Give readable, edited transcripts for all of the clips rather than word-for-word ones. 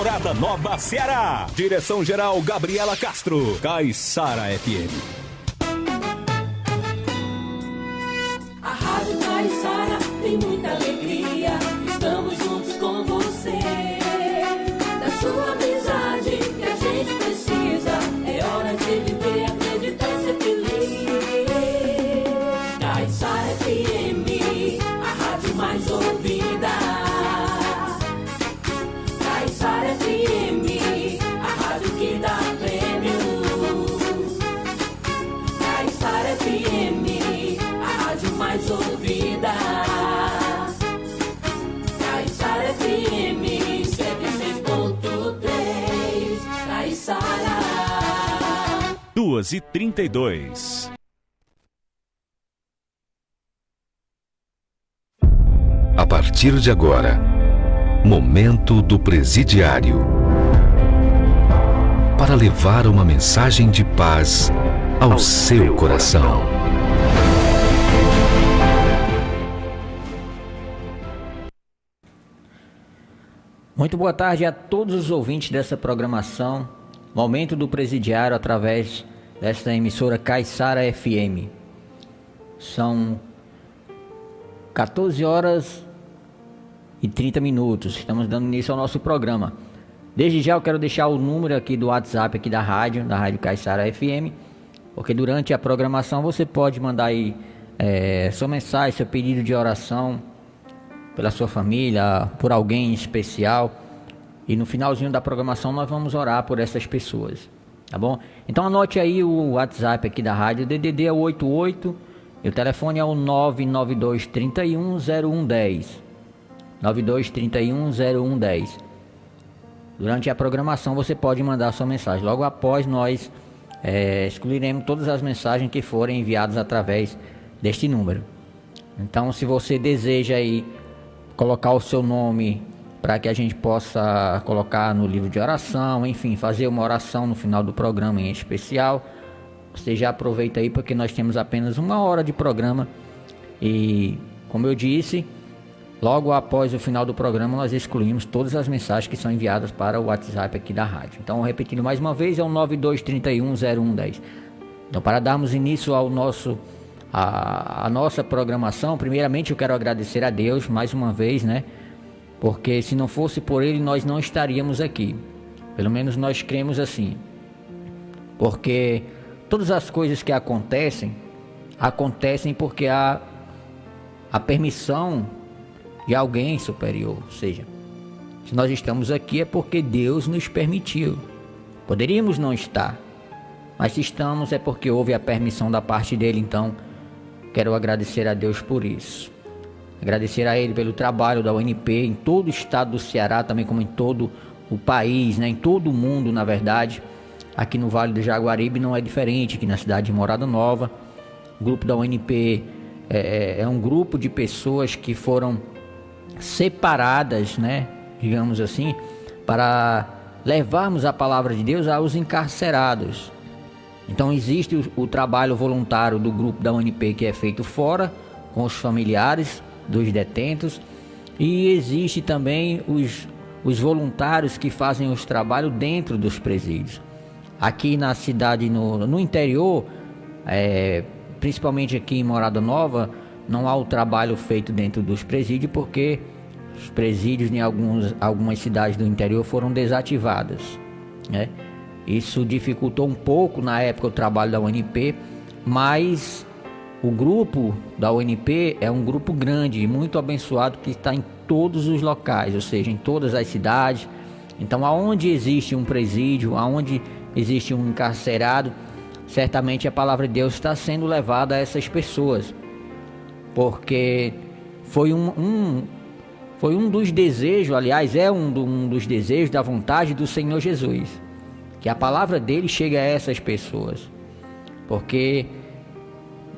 Morada Nova, Ceará. Direção-geral Gabriela Castro. Caiçara FM. A Rádio Caiçara tem muita alegria. Estamos juntos com você. Da sua amizade que a gente precisa. É hora de viver, acreditar e ser feliz. Caiçara FM, a rádio mais ouvida. Caiçara FM, a rádio que dá prêmio. Caiçara FM, a rádio mais ouvida. Caiçara FM 106.3. Caiçara. 2h32. A partir de agora, Momento do Presidiário. Para levar uma mensagem de paz ao seu coração. Muito boa tarde a todos os ouvintes dessa programação, Momento do Presidiário, através desta emissora Caiçara FM. São 14 horas e 30 minutos, estamos dando início ao nosso programa. Desde já eu quero deixar o número aqui do WhatsApp aqui da Rádio Caiçara FM, porque durante a programação você pode mandar aí sua mensagem, seu pedido de oração pela sua família, por alguém especial, e no finalzinho da programação nós vamos orar por essas pessoas, tá bom? Então anote aí o WhatsApp aqui da rádio, DDD é o 88, e o telefone é o 992 31 0110, 92 31 0110. Durante a programação você pode mandar sua mensagem, logo após nós excluiremos todas as mensagens que forem enviadas através deste número. Então, se você deseja aí colocar o seu nome para que a gente possa colocar no livro de oração, enfim, fazer uma oração no final do programa em especial, você já aproveita aí, porque nós temos apenas 1 hora de programa e, como eu disse, logo após o final do programa nós excluímos todas as mensagens que são enviadas para o WhatsApp aqui da rádio. Então, repetindo mais uma vez, é o 92310110. Então, para darmos início ao a nossa programação, primeiramente eu quero agradecer a Deus mais uma vez, né? Porque se não fosse por Ele, nós não estaríamos aqui. Pelo menos nós cremos assim. Porque todas as coisas que acontecem porque há a permissão de alguém superior. Ou seja, se nós estamos aqui é porque Deus nos permitiu. Poderíamos não estar, mas se estamos é porque houve a permissão da parte dele. Então quero agradecer a Deus por isso. Agradecer a Ele pelo trabalho da UNP em todo o estado do Ceará, também como em todo o país, né? Em todo o mundo, na verdade. Aqui no Vale do Jaguaribe não é diferente, aqui na cidade de Morada Nova. O grupo da UNP é um grupo de pessoas que foram separadas, né? Digamos assim, para levarmos a palavra de Deus aos encarcerados. Então existe o trabalho voluntário do grupo da UNP que é feito fora, com os familiares dos detentos, e existe também os voluntários que fazem os trabalhos dentro dos presídios. Aqui na cidade, no interior, principalmente aqui em Morada Nova, não há o trabalho feito dentro dos presídios, porque os presídios em algumas cidades do interior foram desativadas, né? Isso dificultou um pouco na época o trabalho da UNP, mas o grupo da UNP é um grupo grande e muito abençoado, que está em todos os locais, ou seja, em todas as cidades. Então, aonde existe um presídio, aonde existe um encarcerado, certamente a palavra de Deus está sendo levada a essas pessoas, porque foi um dos desejos, aliás, é um dos desejos da vontade do Senhor Jesus, que a palavra dele chegue a essas pessoas, porque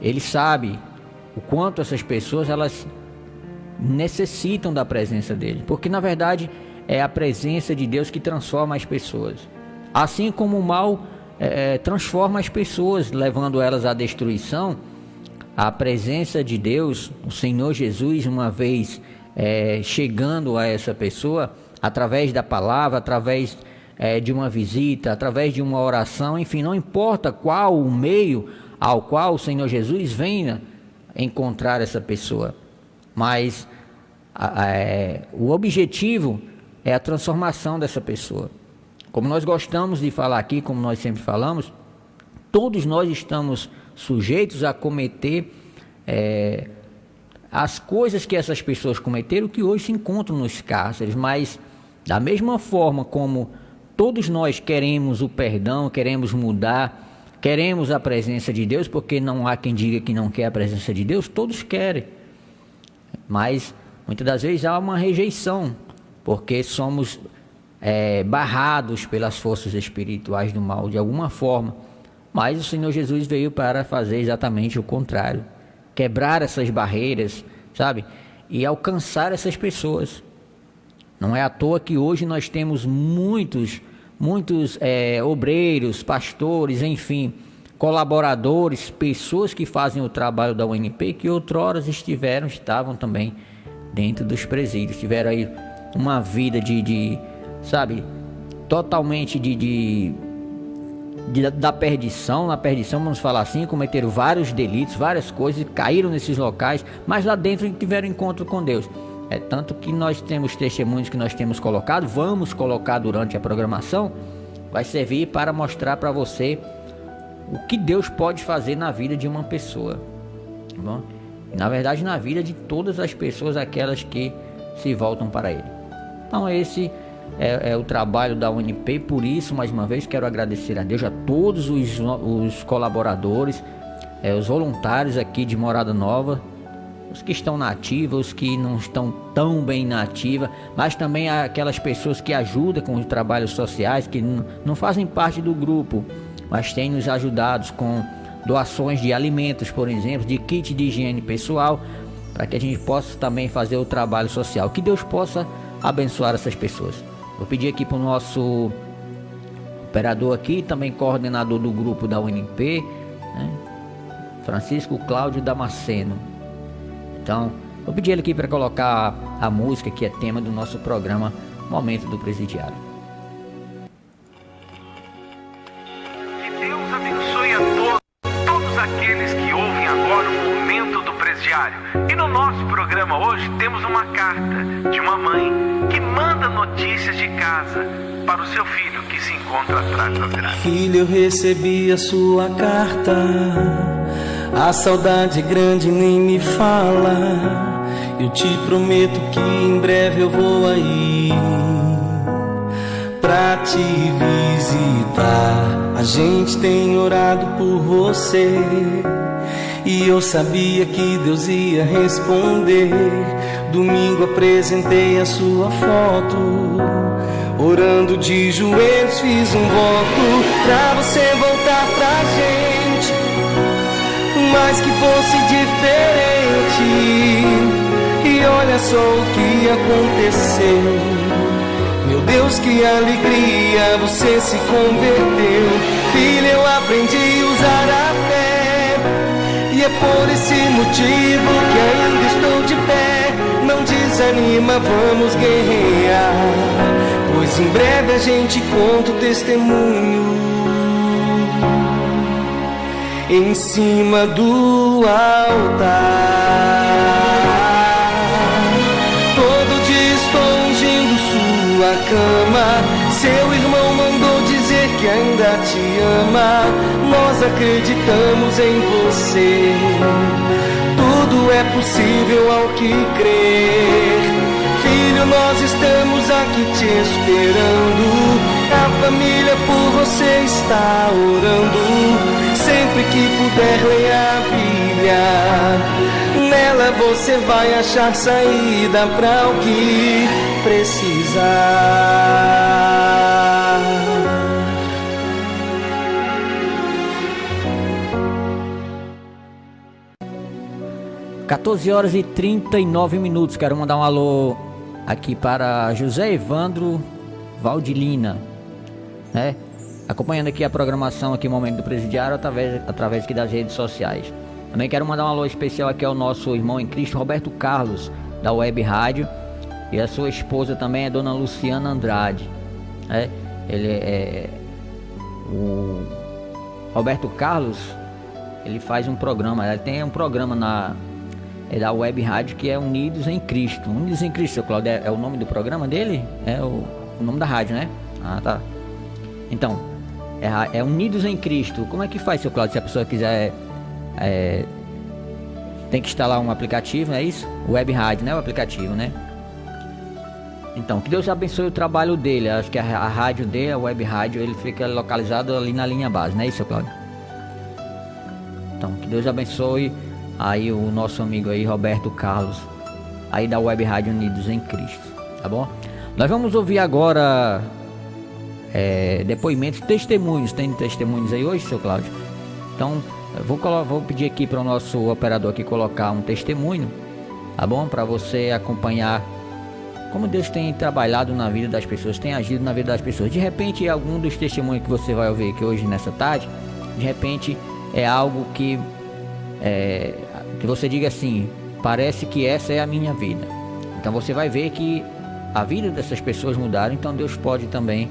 ele sabe o quanto essas pessoas elas necessitam da presença dele, porque na verdade é a presença de Deus que transforma as pessoas, assim como o mal transforma as pessoas, levando elas à destruição. A presença de Deus, o Senhor Jesus, uma vez chegando a essa pessoa, através da palavra, através de uma visita, através de uma oração, enfim, não importa qual o meio ao qual o Senhor Jesus venha encontrar essa pessoa, mas o objetivo é a transformação dessa pessoa. Como nós gostamos de falar aqui, como nós sempre falamos, todos nós estamos sujeitos a cometer as coisas que essas pessoas cometeram, que hoje se encontram nos cárceres, mas da mesma forma como todos nós queremos o perdão, queremos mudar, queremos a presença de Deus, porque não há quem diga que não quer a presença de Deus, todos querem, mas muitas das vezes há uma rejeição, porque somos barrados pelas forças espirituais do mal de alguma forma. Mas o Senhor Jesus veio para fazer exatamente o contrário, quebrar essas barreiras, sabe, e alcançar essas pessoas. Não é à toa que hoje nós temos muitos obreiros, pastores, enfim, colaboradores, pessoas que fazem o trabalho da UNP, que outrora estavam também dentro dos presídios, tiveram aí uma vida totalmente da perdição, vamos falar assim, cometeram vários delitos, várias coisas, caíram nesses locais, mas lá dentro tiveram encontro com Deus. É tanto que nós temos testemunhos que nós temos colocado, vamos colocar durante a programação, vai servir para mostrar para você o que Deus pode fazer na vida de uma pessoa, tá bom? E, na verdade, na vida de todas as pessoas, aquelas que se voltam para Ele. Então esse é o trabalho da UNP, por isso, mais uma vez, quero agradecer a Deus, a todos os colaboradores, os voluntários aqui de Morada Nova, os que estão na ativa, os que não estão tão bem na ativa, mas também aquelas pessoas que ajudam com os trabalhos sociais, que não fazem parte do grupo, mas têm nos ajudado com doações de alimentos, por exemplo, de kit de higiene pessoal, para que a gente possa também fazer o trabalho social, que Deus possa abençoar essas pessoas. Vou pedir aqui para o nosso operador aqui, também coordenador do grupo da UNP, né? Francisco Cláudio Damasceno. Então, vou pedir ele aqui para colocar a música que é tema do nosso programa Momento do Presidiário. Que Deus abençoe a todos aqueles que ouvem agora o Momento do Presidiário. E no nosso programa hoje temos uma carta de uma mãe que manda notícias de casa para o seu filho que se encontra atrás da grade. Filho, eu recebi a sua carta, a saudade grande nem me fala. Eu te prometo que em breve eu vou aí pra te visitar. A gente tem orado por você e eu sabia que Deus ia responder. Domingo apresentei a sua foto, orando de joelhos fiz um voto pra você voltar pra gente, mas que fosse diferente. E olha só o que aconteceu. Meu Deus, que alegria, você se converteu. Filho, eu aprendi a usar a fé, e é por esse motivo que ainda estou de pé. Não desanima, vamos guerrear, pois em breve a gente conta o testemunho em cima do altar. Todo dia estou ungindo sua cama. Seu irmão mandou dizer que ainda te ama. Nós acreditamos em você. Tudo é possível ao que crer. Filho, nós estamos aqui te esperando. A família por você está orando. Sempre que puder, leia a Bíblia. Nela você vai achar saída para o que precisar. 14 horas e 39 minutos. Quero mandar um alô aqui para José Evandro Valdilina, né? Acompanhando aqui a programação aqui, Momento do Presidiário, através aqui das redes sociais. Também quero mandar um alô especial aqui ao nosso irmão em Cristo, Roberto Carlos, da Web Rádio, E a sua esposa também é Dona Luciana Andrade. Ele é o Roberto Carlos. Ele faz um programa. Ele tem um programa da Web Rádio que é Unidos em Cristo. Unidos em Cristo, seu Cláudio, é o nome do programa dele? É o nome da rádio, né? Ah, tá. Então, é Unidos em Cristo. Como é que faz, seu Cláudio, se a pessoa quiser... tem que instalar um aplicativo, não é isso? Web Rádio, né? O aplicativo, né? Então, que Deus abençoe o trabalho dele. Acho que a rádio dele, a Web Rádio, ele fica localizado ali na linha base, não é isso, seu Cláudio? Então, que Deus abençoe aí o nosso amigo aí, Roberto Carlos, aí da Web Rádio Unidos em Cristo, tá bom? Nós vamos ouvir agora depoimentos, testemunhos. Tem testemunhos aí hoje, seu Cláudio? Então, vou pedir aqui para o nosso operador aqui colocar um testemunho, tá bom? Para você acompanhar como Deus tem trabalhado na vida das pessoas, tem agido na vida das pessoas. De repente, algum dos testemunhos que você vai ouvir aqui hoje nessa tarde, de repente é algo que você diga assim: parece que essa é a minha vida. Então você vai ver que a vida dessas pessoas mudaram, então Deus pode também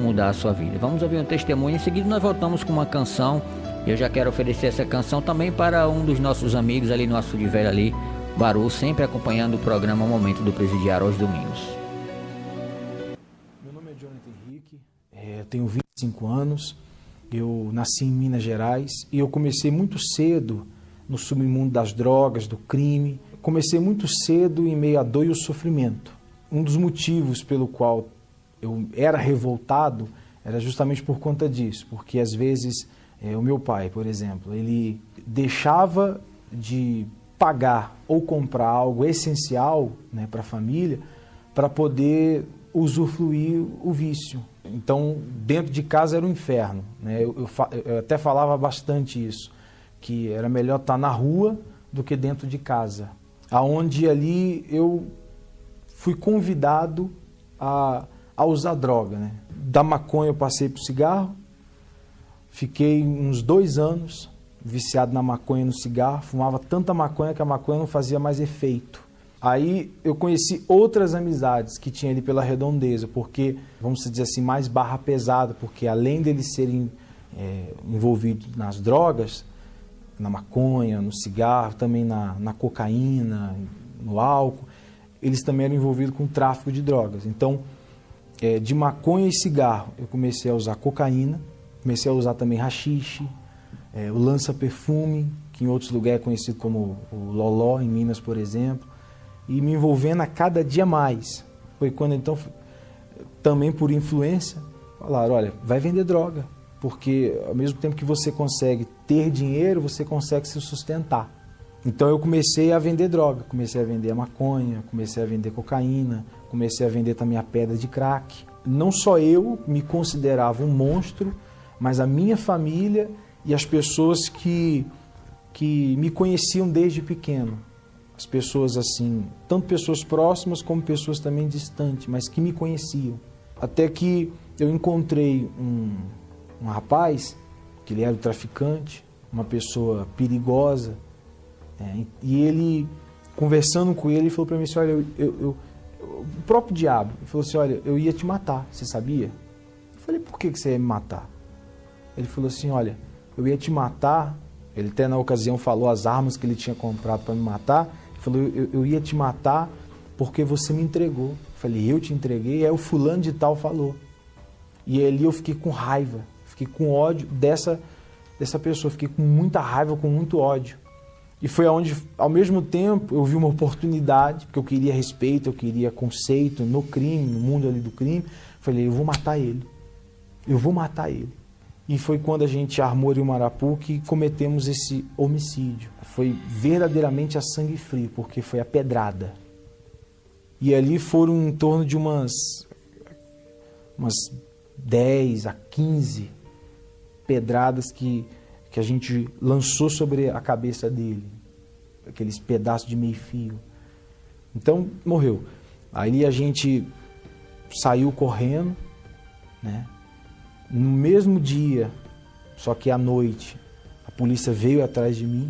mudar a sua vida. Vamos ouvir um testemunho, em seguida nós voltamos com uma canção. Eu já quero oferecer essa canção também para um dos nossos amigos ali no Açude Velho ali, Baru, sempre acompanhando o programa Momento do Presidiário aos domingos. Meu nome é Jonathan Henrique, tenho 25 anos, eu nasci em Minas Gerais e eu comecei muito cedo no submundo das drogas, do crime. Comecei muito cedo em meio à dor e ao sofrimento. Um dos motivos pelo qual eu era revoltado era justamente por conta disso, porque às vezes o meu pai, por exemplo, ele deixava de pagar ou comprar algo essencial, né, para a família, para poder usufruir o vício. Então, dentro de casa era um inferno, né? Eu até falava bastante isso, que era melhor estar na rua do que dentro de casa, aonde ali eu fui convidado a usar droga, né? Da maconha eu passei para o cigarro, fiquei uns 2 anos viciado na maconha e no cigarro, fumava tanta maconha que a maconha não fazia mais efeito. Aí eu conheci outras amizades que tinha ali pela redondeza, porque, vamos dizer assim, mais barra pesada, porque além deles serem envolvidos nas drogas, na maconha, no cigarro, também na cocaína, no álcool, eles também eram envolvidos com tráfico de drogas. Então, de maconha e cigarro, eu comecei a usar cocaína, comecei a usar também haxixe, o lança-perfume, que em outros lugares é conhecido como o loló, em Minas, por exemplo, e me envolvendo a cada dia mais. Foi quando, então, também por influência, falaram: olha, vai vender droga, porque ao mesmo tempo que você consegue ter dinheiro, você consegue se sustentar. Então eu comecei a vender droga, comecei a vender a maconha, comecei a vender cocaína, comecei a vender também a pedra de crack. Não só eu me considerava um monstro, mas a minha família e as pessoas que me conheciam desde pequeno. As pessoas assim, tanto pessoas próximas como pessoas também distantes, mas que me conheciam. Até que eu encontrei um rapaz, que ele era um traficante, uma pessoa perigosa, e ele, conversando com ele, falou para mim assim: olha, o próprio diabo, ele falou assim: olha, eu ia te matar, você sabia? Eu falei: por que você ia me matar? Ele falou assim: olha, eu ia te matar. Ele até na ocasião falou as armas que ele tinha comprado para me matar. Ele falou: eu ia te matar porque você me entregou. Eu falei: eu te entreguei? Aí o fulano de tal falou. E ali eu fiquei com raiva, fiquei com ódio dessa pessoa, fiquei com muita raiva, com muito ódio. E foi onde, ao mesmo tempo, eu vi uma oportunidade, porque eu queria respeito, eu queria conceito no crime, no mundo ali do crime. Falei: eu vou matar ele, eu vou matar ele. E foi quando a gente armou em Marapu que cometemos esse homicídio. Foi verdadeiramente a sangue frio, porque foi a pedrada. E ali foram em torno de umas 10 a 15 pedradas que a gente lançou sobre a cabeça dele. Aqueles pedaços de meio fio. Então, morreu. Aí a gente saiu correndo, né? No mesmo dia, só que à noite, a polícia veio atrás de mim.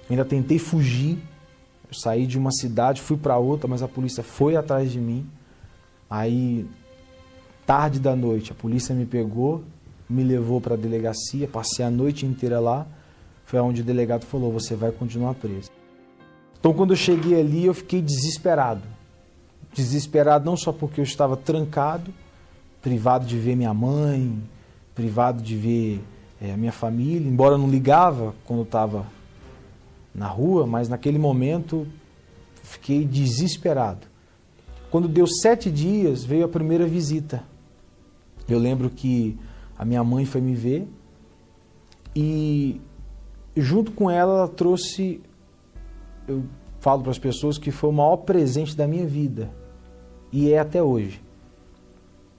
Eu ainda tentei fugir, Eu saí de uma cidade, fui para outra, mas a polícia foi atrás de mim. Aí, tarde da noite, a polícia me pegou, me levou para a delegacia, passei a noite inteira lá. Foi onde o delegado falou, você vai continuar preso. Então, quando eu cheguei ali, eu fiquei desesperado. Desesperado não só porque eu estava trancado, privado de ver minha mãe, privado de ver a minha família, embora eu não ligava quando eu estava na rua, mas naquele momento fiquei desesperado. Quando deu 7 dias, veio a primeira visita. Eu lembro que a minha mãe foi me ver e junto com ela trouxe, eu falo para as pessoas que foi o maior presente da minha vida e é até hoje.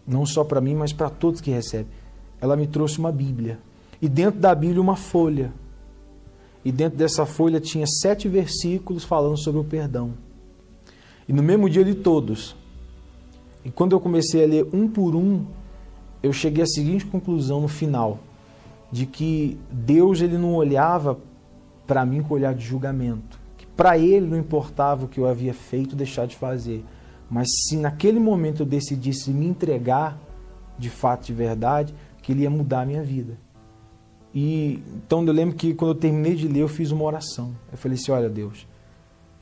Não só para mim, mas para todos que recebem. Ela me trouxe uma Bíblia e dentro da Bíblia uma folha. E dentro dessa folha tinha 7 versículos falando sobre o perdão. E no mesmo dia eu li todos. E quando eu comecei a ler um por um, eu cheguei à seguinte conclusão no final, de que Deus ele não olhava para mim com olhar de julgamento. Que para Ele não importava o que eu havia feito ou deixar de fazer. Mas se naquele momento eu decidisse me entregar, de fato, de verdade, que Ele ia mudar a minha vida. E então eu lembro que quando eu terminei de ler, eu fiz uma oração. Eu falei assim, olha Deus,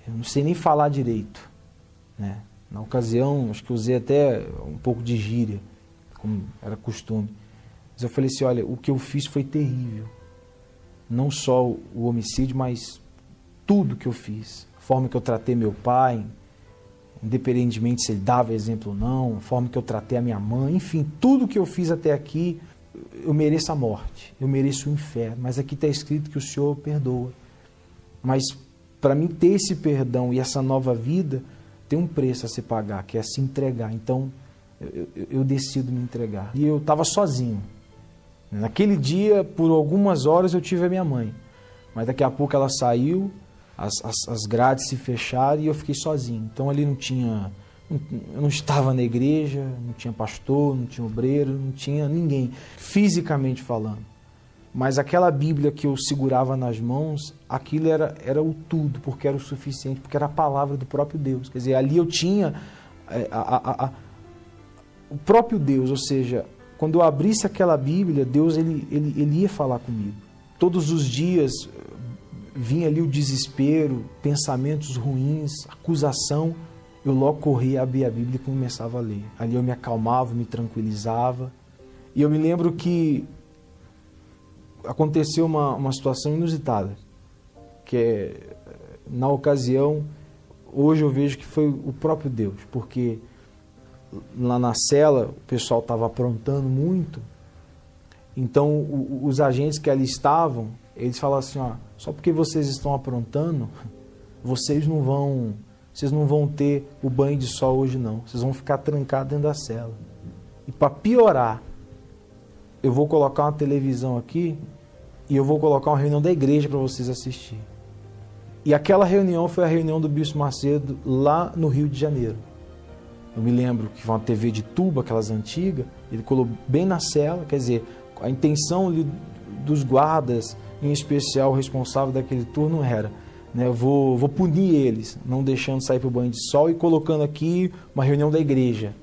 eu não sei nem falar direito, né? Na ocasião, acho que eu usei até um pouco de gíria, como era costume. Mas eu falei assim, olha, o que eu fiz foi terrível. Não só o homicídio, mas tudo que eu fiz. A forma que eu tratei meu pai, independentemente se ele dava exemplo ou não, a forma que eu tratei a minha mãe, enfim, tudo que eu fiz até aqui, eu mereço a morte, eu mereço o inferno, mas aqui está escrito que o Senhor perdoa. Mas para mim ter esse perdão e essa nova vida, tem um preço a se pagar, que é se entregar. Então eu decido me entregar. E eu estava sozinho. Naquele dia, por algumas horas, eu tive a minha mãe. Mas daqui a pouco ela saiu, as grades se fecharam e eu fiquei sozinho. Então ali eu não estava na igreja, não tinha pastor, não tinha obreiro, não tinha ninguém, fisicamente falando. Mas aquela Bíblia que eu segurava nas mãos, aquilo era o tudo, porque era o suficiente, porque era a palavra do próprio Deus. Quer dizer, ali eu tinha o próprio Deus, ou seja, quando eu abrisse aquela Bíblia, Deus ele ia falar comigo. Todos os dias vinha ali o desespero, pensamentos ruins, acusação, eu logo corria, abria a Bíblia e começava a ler. Ali eu me acalmava, me tranquilizava. E eu me lembro que aconteceu uma situação inusitada, que é, na ocasião, hoje eu vejo que foi o próprio Deus, porque lá na cela o pessoal estava aprontando muito, então os agentes que ali estavam, eles falaram assim, ó, só porque vocês estão aprontando, vocês não vão ter o banho de sol hoje não, vocês vão ficar trancados dentro da cela. E para piorar, eu vou colocar uma televisão aqui e eu vou colocar uma reunião da igreja para vocês assistirem. E aquela reunião foi a reunião do Bispo Macedo lá no Rio de Janeiro. Eu me lembro que foi uma TV de tubo, aquelas antigas, ele colocou bem na cela, quer dizer, a intenção ali dos guardas, em especial o responsável daquele turno era, né, eu vou punir eles, não deixando sair para o banho de sol e colocando aqui uma reunião da igreja.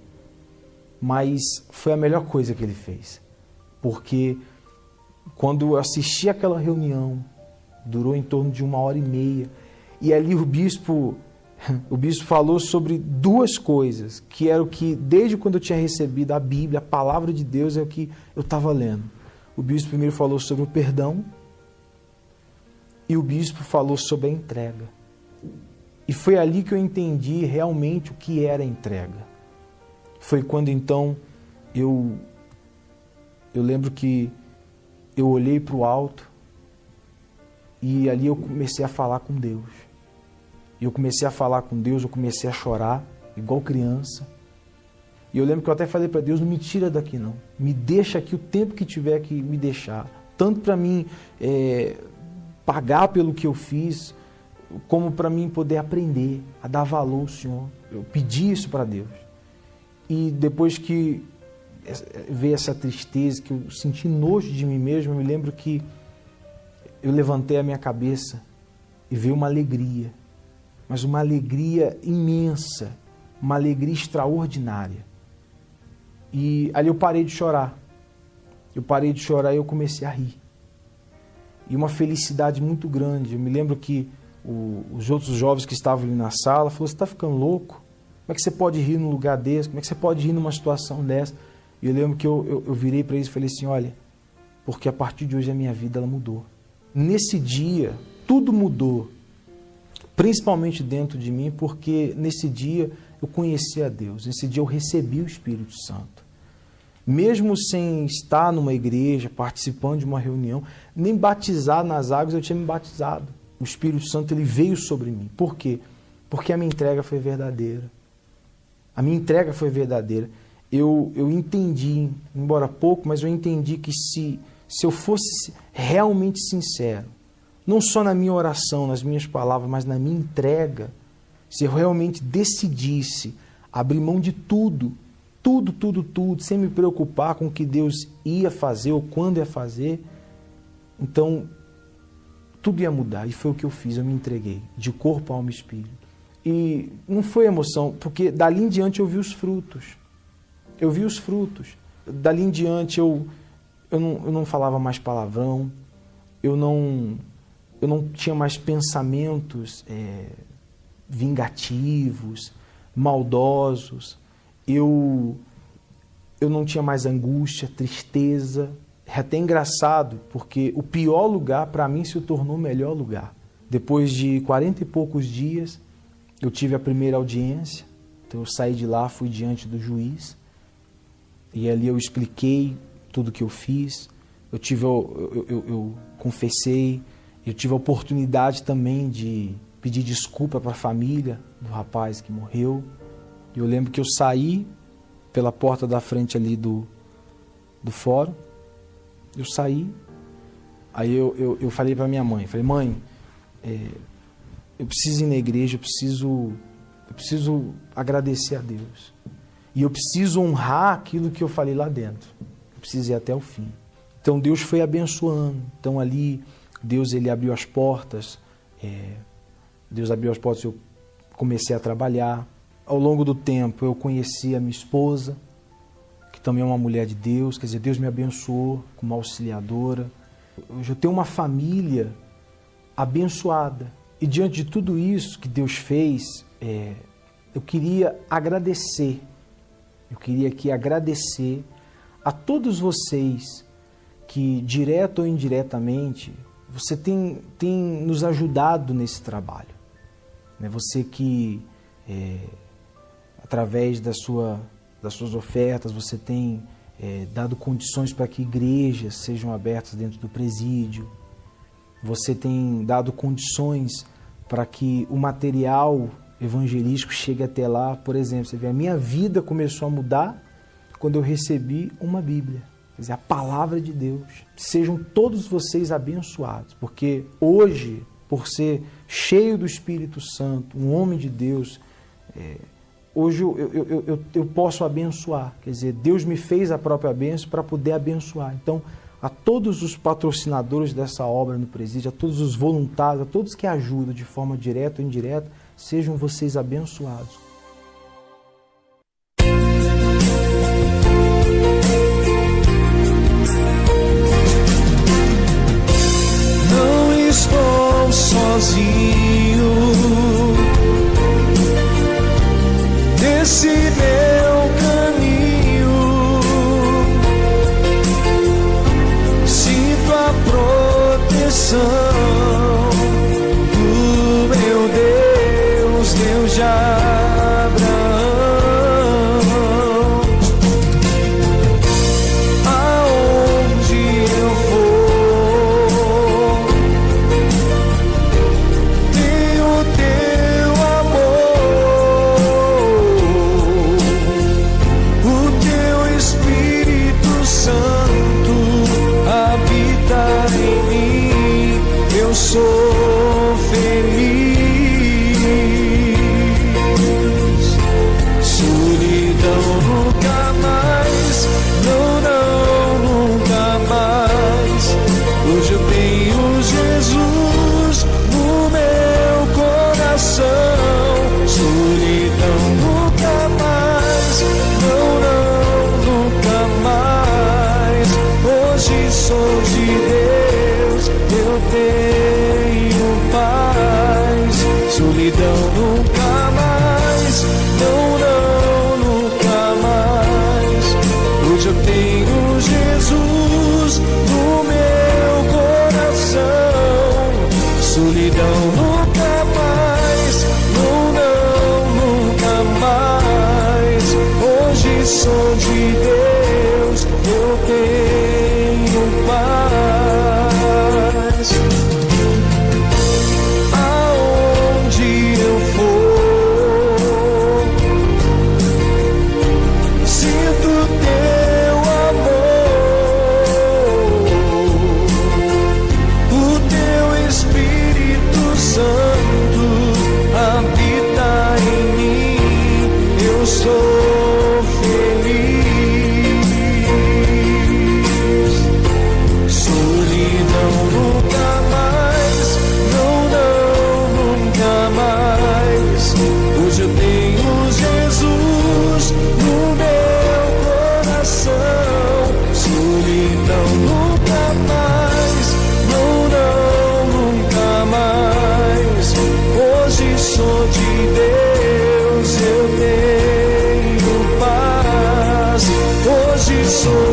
Mas foi a melhor coisa que ele fez, porque quando eu assisti aquela reunião, durou em torno de 1h30, e ali o bispo falou sobre 2 coisas, que era o que, desde quando eu tinha recebido a Bíblia, a palavra de Deus, é o que eu estava lendo. O bispo primeiro falou sobre o perdão, e o bispo falou sobre a entrega. E foi ali que eu entendi realmente o que era a entrega. Foi quando então eu lembro que eu olhei para o alto e ali eu comecei a falar com Deus. E eu comecei a falar com Deus, eu comecei a chorar, igual criança. E eu lembro que eu até falei para Deus, não me tira daqui não. Me deixa aqui o tempo que tiver que me deixar. Tanto para mim pagar pelo que eu fiz, como para mim poder aprender a dar valor ao Senhor. Eu pedi isso para Deus. E depois que veio essa tristeza, que eu senti nojo de mim mesmo, eu me lembro que eu levantei a minha cabeça e veio uma alegria. mas uma alegria imensa, uma alegria extraordinária. E ali eu parei de chorar. Eu parei de chorar e eu comecei a rir. E uma felicidade muito grande. Eu me lembro que os outros jovens que estavam ali na sala falaram: você está ficando louco? Como é que você pode rir num lugar desse? Como é que você pode rir numa situação dessa? E eu lembro que eu virei para eles e falei assim: olha, porque a partir de hoje a minha vida ela mudou. Nesse dia, tudo mudou. Principalmente dentro de mim, porque nesse dia eu conheci a Deus. Nesse dia eu recebi o Espírito Santo. Mesmo sem estar numa igreja, participando de uma reunião, nem batizado nas águas eu tinha me batizado. O Espírito Santo ele veio sobre mim. Por quê? Porque a minha entrega foi verdadeira. A minha entrega foi verdadeira. Eu entendi, embora pouco, mas eu entendi que se eu fosse realmente sincero, não só na minha oração, nas minhas palavras, mas na minha entrega, se eu realmente decidisse abrir mão de tudo, sem me preocupar com o que Deus ia fazer ou quando ia fazer, então tudo ia mudar. E foi o que eu fiz, eu me entreguei, de corpo, alma e espírito. E não foi emoção, porque dali em diante eu vi os frutos. Eu vi os frutos. Dali em diante eu não falava mais palavrão, eu não tinha mais pensamentos vingativos, maldosos, eu não tinha mais angústia, tristeza. É até engraçado, porque o pior lugar para mim se tornou o melhor lugar. Depois de 40 e poucos dias, eu tive a primeira audiência, então eu saí de lá, fui diante do juiz, e ali eu expliquei tudo que eu fiz, eu confessei, eu tive a oportunidade também de pedir desculpa para a família do rapaz que morreu. Eu lembro que eu saí pela porta da frente ali do fórum, eu saí, aí eu falei para minha mãe, falei: mãe, eu preciso ir na igreja, eu preciso agradecer a Deus. E eu preciso honrar aquilo que eu falei lá dentro. Eu preciso ir até o fim. Então Deus foi abençoando. Então ali, Deus ele abriu as portas. Deus abriu as portas e eu comecei a trabalhar. Ao longo do tempo eu conheci a minha esposa, que também é uma mulher de Deus. Quer dizer, Deus me abençoou como auxiliadora. Hoje eu tenho uma família abençoada. E diante de tudo isso que Deus fez, eu queria agradecer. Eu queria aqui agradecer a todos vocês que, direto ou indiretamente, você tem nos ajudado nesse trabalho. Você que, através das suas ofertas, você tem dado condições para que igrejas sejam abertas dentro do presídio. Você tem dado condições para que o material evangelístico chegue até lá. Por exemplo, você vê, a minha vida começou a mudar quando eu recebi uma Bíblia, quer dizer, a palavra de Deus. Sejam todos vocês abençoados, porque hoje, por ser cheio do Espírito Santo, um homem de Deus, hoje eu posso abençoar. Quer dizer, Deus me fez a própria bênção para poder abençoar. Então, a todos os patrocinadores dessa obra no presídio, a todos os voluntários, a todos que ajudam de forma direta ou indireta, sejam vocês abençoados. Não estou sozinho nesse meu caminho. Sinto a proteção do meu Deus já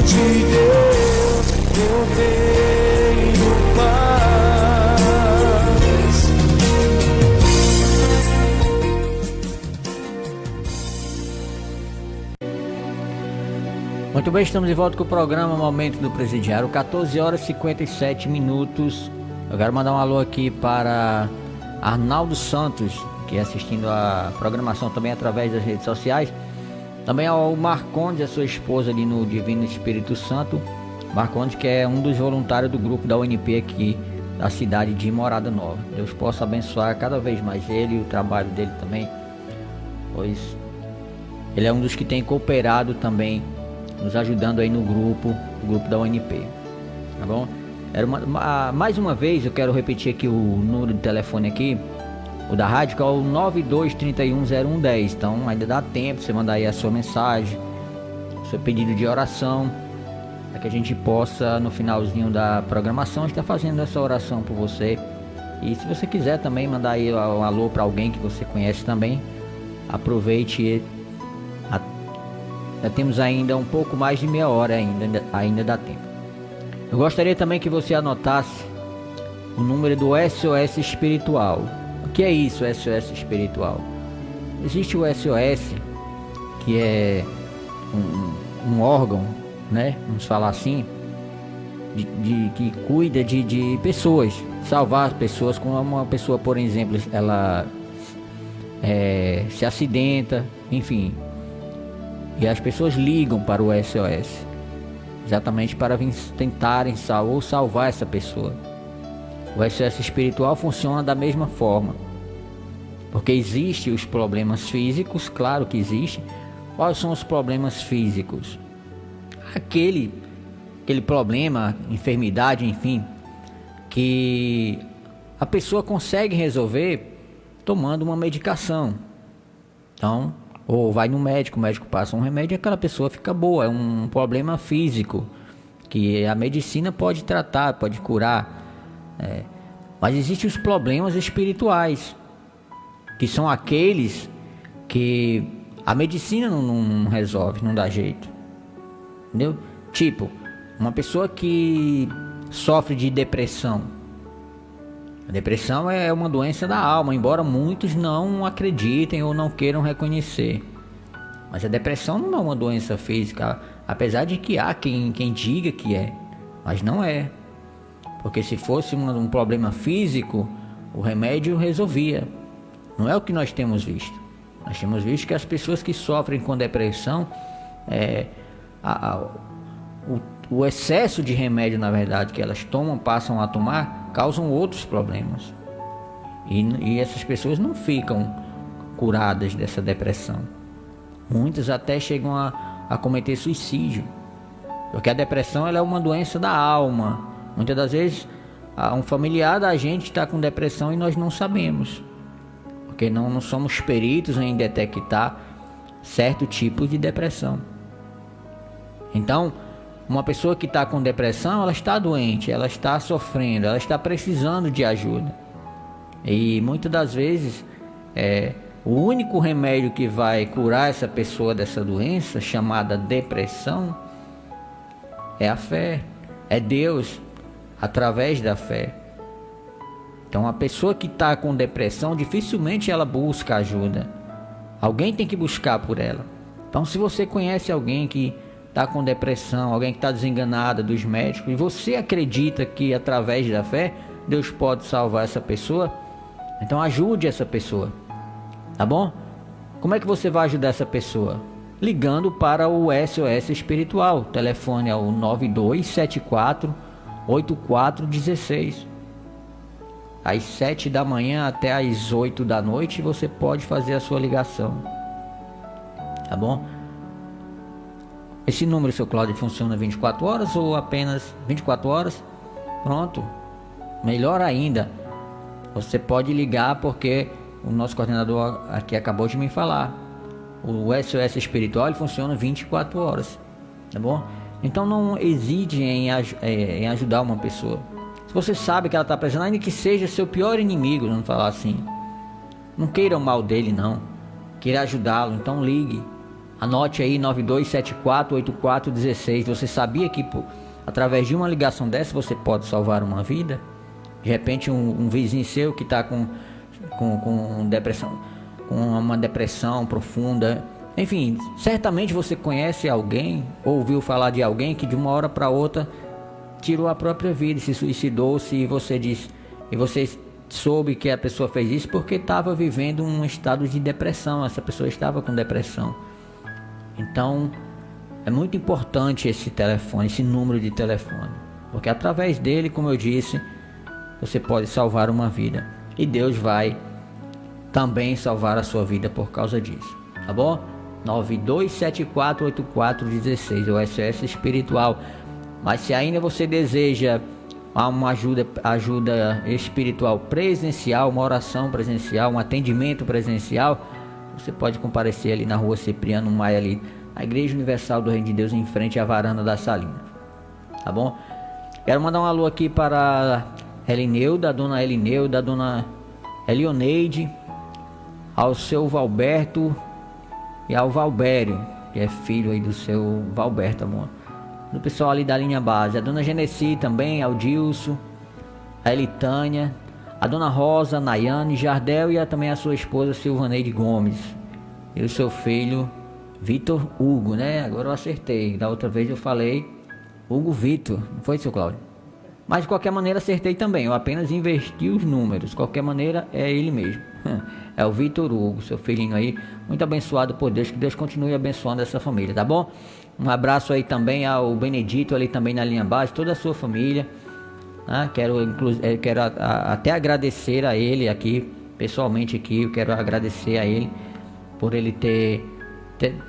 de Deus eu tenho paz. Muito bem, estamos de volta com o programa Momento do Presidiário, 14 horas e 57 minutos. Eu quero mandar um alô aqui para Arnaldo Santos, que é assistindo a programação também através das redes sociais. Também ao Marcondes, a sua esposa ali no Divino Espírito Santo. Marcondes, que é um dos voluntários do grupo da UNP aqui da cidade de Morada Nova. Deus possa abençoar cada vez mais ele e o trabalho dele também, pois ele é um dos que tem cooperado também, nos ajudando aí no grupo da UNP, tá bom? Mais uma vez eu quero repetir aqui o número de telefone aqui, o da rádio, que é o 92310110. Então ainda dá tempo, você mandar aí a sua mensagem, seu pedido de oração, para que a gente possa, no finalzinho da programação, estar fazendo essa oração por você. E se você quiser também mandar aí um alô para alguém que você conhece também, aproveite. Já temos ainda um pouco mais de meia hora, ainda dá tempo. Eu gostaria também que você anotasse o número do SOS Espiritual. O que é isso, SOS Espiritual? Existe o SOS, que é um órgão, né? Vamos falar assim, que cuida de pessoas, salvar as pessoas. Como uma pessoa, por exemplo, ela se acidenta, enfim. E as pessoas ligam para o SOS, exatamente para tentarem salvar essa pessoa. O SOS espiritual funciona da mesma forma, porque existem os problemas físicos, claro que existe. Quais são os problemas físicos? Aquele problema, enfermidade, enfim, que a pessoa consegue resolver tomando uma medicação. Então, ou vai no médico, o médico passa um remédio e aquela pessoa fica boa. É um problema físico que a medicina pode tratar, pode curar. Mas existem os problemas espirituais, que são aqueles que a medicina não resolve, não dá jeito. Entendeu? Tipo, uma pessoa que sofre de depressão. A depressão é uma doença da alma, embora muitos não acreditem ou não queiram reconhecer. Mas a depressão não é uma doença física, apesar de que há quem diga que é, mas não é. Porque se fosse um problema físico, o remédio resolvia. Não é o que nós temos visto. Nós temos visto que as pessoas que sofrem com depressão, o excesso de remédio, na verdade, que elas passam a tomar, causam outros problemas. E essas pessoas não ficam curadas dessa depressão. Muitas até chegam a cometer suicídio, porque a depressão ela é uma doença da alma. Muitas das vezes um familiar da gente está com depressão e nós não sabemos, porque não somos peritos em detectar certo tipo de depressão. Então, uma pessoa que está com depressão, ela está doente, ela está sofrendo, ela está precisando de ajuda. E muitas das vezes, o único remédio que vai curar essa pessoa dessa doença, chamada depressão, é a fé, é Deus, através da fé. Então, a pessoa que está com depressão, dificilmente ela busca ajuda. Alguém tem que buscar por ela. Então, se você conhece alguém que está com depressão, alguém que está desenganada dos médicos, e você acredita que através da fé Deus pode salvar essa pessoa, então ajude essa pessoa, tá bom? Como é que você vai ajudar essa pessoa? Ligando para o SOS Espiritual. O telefone é o 9274-8416. Às 7 da manhã até às 8 da noite você pode fazer a sua ligação, tá bom? Esse número, seu Cláudio, funciona 24 horas ou apenas 24 horas? Pronto. Melhor ainda, você pode ligar, porque o nosso coordenador aqui acabou de me falar. O SOS Espiritual ele funciona 24 horas, tá bom? Então não hesite em ajudar uma pessoa. Se você sabe que ela está precisando, ainda que seja seu pior inimigo, vamos falar assim, não queira o mal dele, não. Queira ajudá-lo, então ligue. Anote aí 92748416. Você sabia que através de uma ligação dessa você pode salvar uma vida? De repente um vizinho seu que está com depressão, com uma depressão profunda, enfim, certamente você conhece alguém, ouviu falar de alguém que de uma hora para outra tirou a própria vida, se suicidou-se, e você soube que a pessoa fez isso porque estava vivendo um estado de depressão. Essa pessoa estava com depressão. Então é muito importante esse telefone, esse número de telefone, porque através dele, como eu disse, você pode salvar uma vida, e Deus vai também salvar a sua vida por causa disso, tá bom? 92748416, o SOS espiritual. Mas se ainda você deseja uma ajuda espiritual presencial, uma oração presencial, um atendimento presencial, você pode comparecer ali na rua Cipriano Maia, ali a Igreja Universal do Reino de Deus, em frente à varanda da Salina, tá bom? Quero mandar um alô aqui para Elineuda, a dona Elineuda, a dona Elioneide, ao seu Valberto e ao Valbério, que é filho aí do seu Valberto, amor. Do pessoal ali da linha base, a dona Genesi também, ao Dilso, a Elitânia, a dona Rosa, Nayane, Jardel e também a sua esposa Silvaneide Gomes. E o seu filho Vitor Hugo, né? Agora eu acertei, da outra vez eu falei Hugo Vitor, não foi, seu Cláudio? Mas de qualquer maneira acertei também, eu apenas inverti os números. De qualquer maneira é ele mesmo. É o Vitor Hugo, seu filhinho aí, muito abençoado por Deus, que Deus continue abençoando essa família, tá bom? Um abraço aí também ao Benedito, ali também na linha base, toda a sua família, né? Quero até agradecer a ele aqui, pessoalmente aqui, eu quero agradecer a ele por ele ter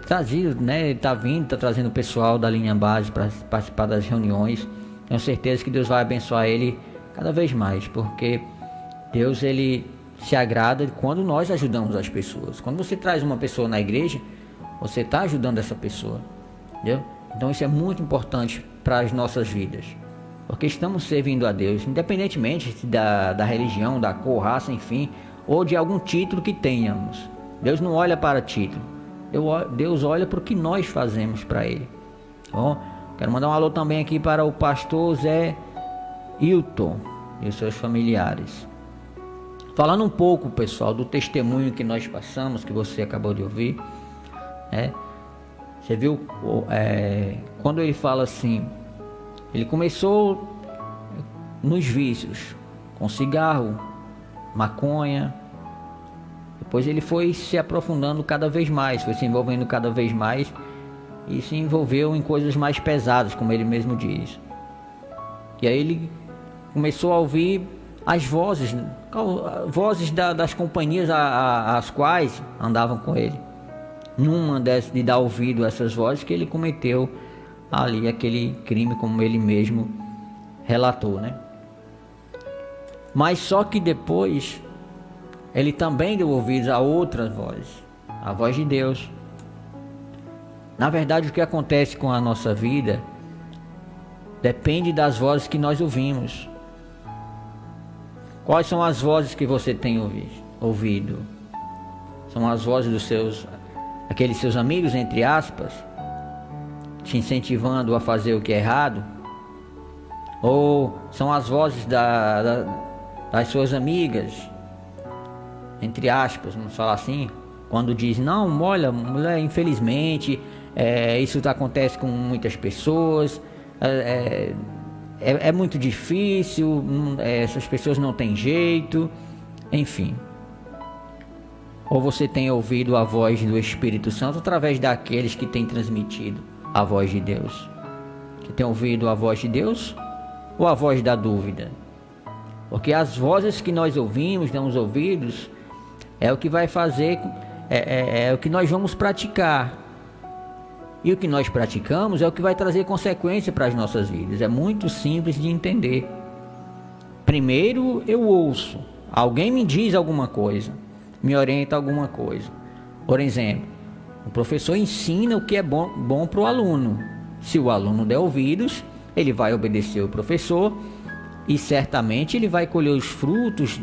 trazido, né? Ele tá trazendo o pessoal da linha base para participar das reuniões. Tenho certeza que Deus vai abençoar ele cada vez mais, porque Deus, ele se agrada quando nós ajudamos as pessoas. Quando você traz uma pessoa na igreja, você está ajudando essa pessoa, entendeu? Então isso é muito importante para as nossas vidas, porque estamos servindo a Deus, independentemente da religião, da cor, raça, enfim, ou de algum título que tenhamos. Deus não olha para título, Deus olha para o que nós fazemos para Ele. Bom, quero mandar um alô também aqui para o pastor Zé Hilton e os seus familiares. Falando um pouco, pessoal, do testemunho que nós passamos, que você acabou de ouvir, né? Você viu, quando ele fala assim, ele começou nos vícios, com cigarro, maconha, depois ele foi se aprofundando cada vez mais, foi se envolvendo cada vez mais e se envolveu em coisas mais pesadas, como ele mesmo diz. E aí ele começou a ouvir as vozes das companhias às quais andavam com ele. Numa dessas, de dar ouvido a essas vozes, que ele cometeu ali aquele crime, como ele mesmo relatou, né? Mas só que depois ele também deu ouvidos a outras vozes, a voz de Deus. Na verdade, o que acontece com a nossa vida depende das vozes que nós ouvimos. Quais são as vozes que você tem ouvido? São as vozes dos aqueles seus amigos, entre aspas, te incentivando a fazer o que é errado? Ou são as vozes das suas amigas, entre aspas, vamos falar assim, quando diz, não, olha, mulher, infelizmente, isso acontece com muitas pessoas, é muito difícil, essas pessoas não têm jeito, enfim. Ou você tem ouvido a voz do Espírito Santo através daqueles que têm transmitido a voz de Deus? Que tem ouvido a voz de Deus ou a voz da dúvida? Porque as vozes que nós ouvimos, damos ouvidos, é o que vai fazer, é o que nós vamos praticar. E o que nós praticamos é o que vai trazer consequência para as nossas vidas. É muito simples de entender. Primeiro eu ouço, alguém me diz alguma coisa, me orienta alguma coisa. Por exemplo, o professor ensina o que é bom para o aluno. Se o aluno der ouvidos, ele vai obedecer o professor e certamente ele vai colher os frutos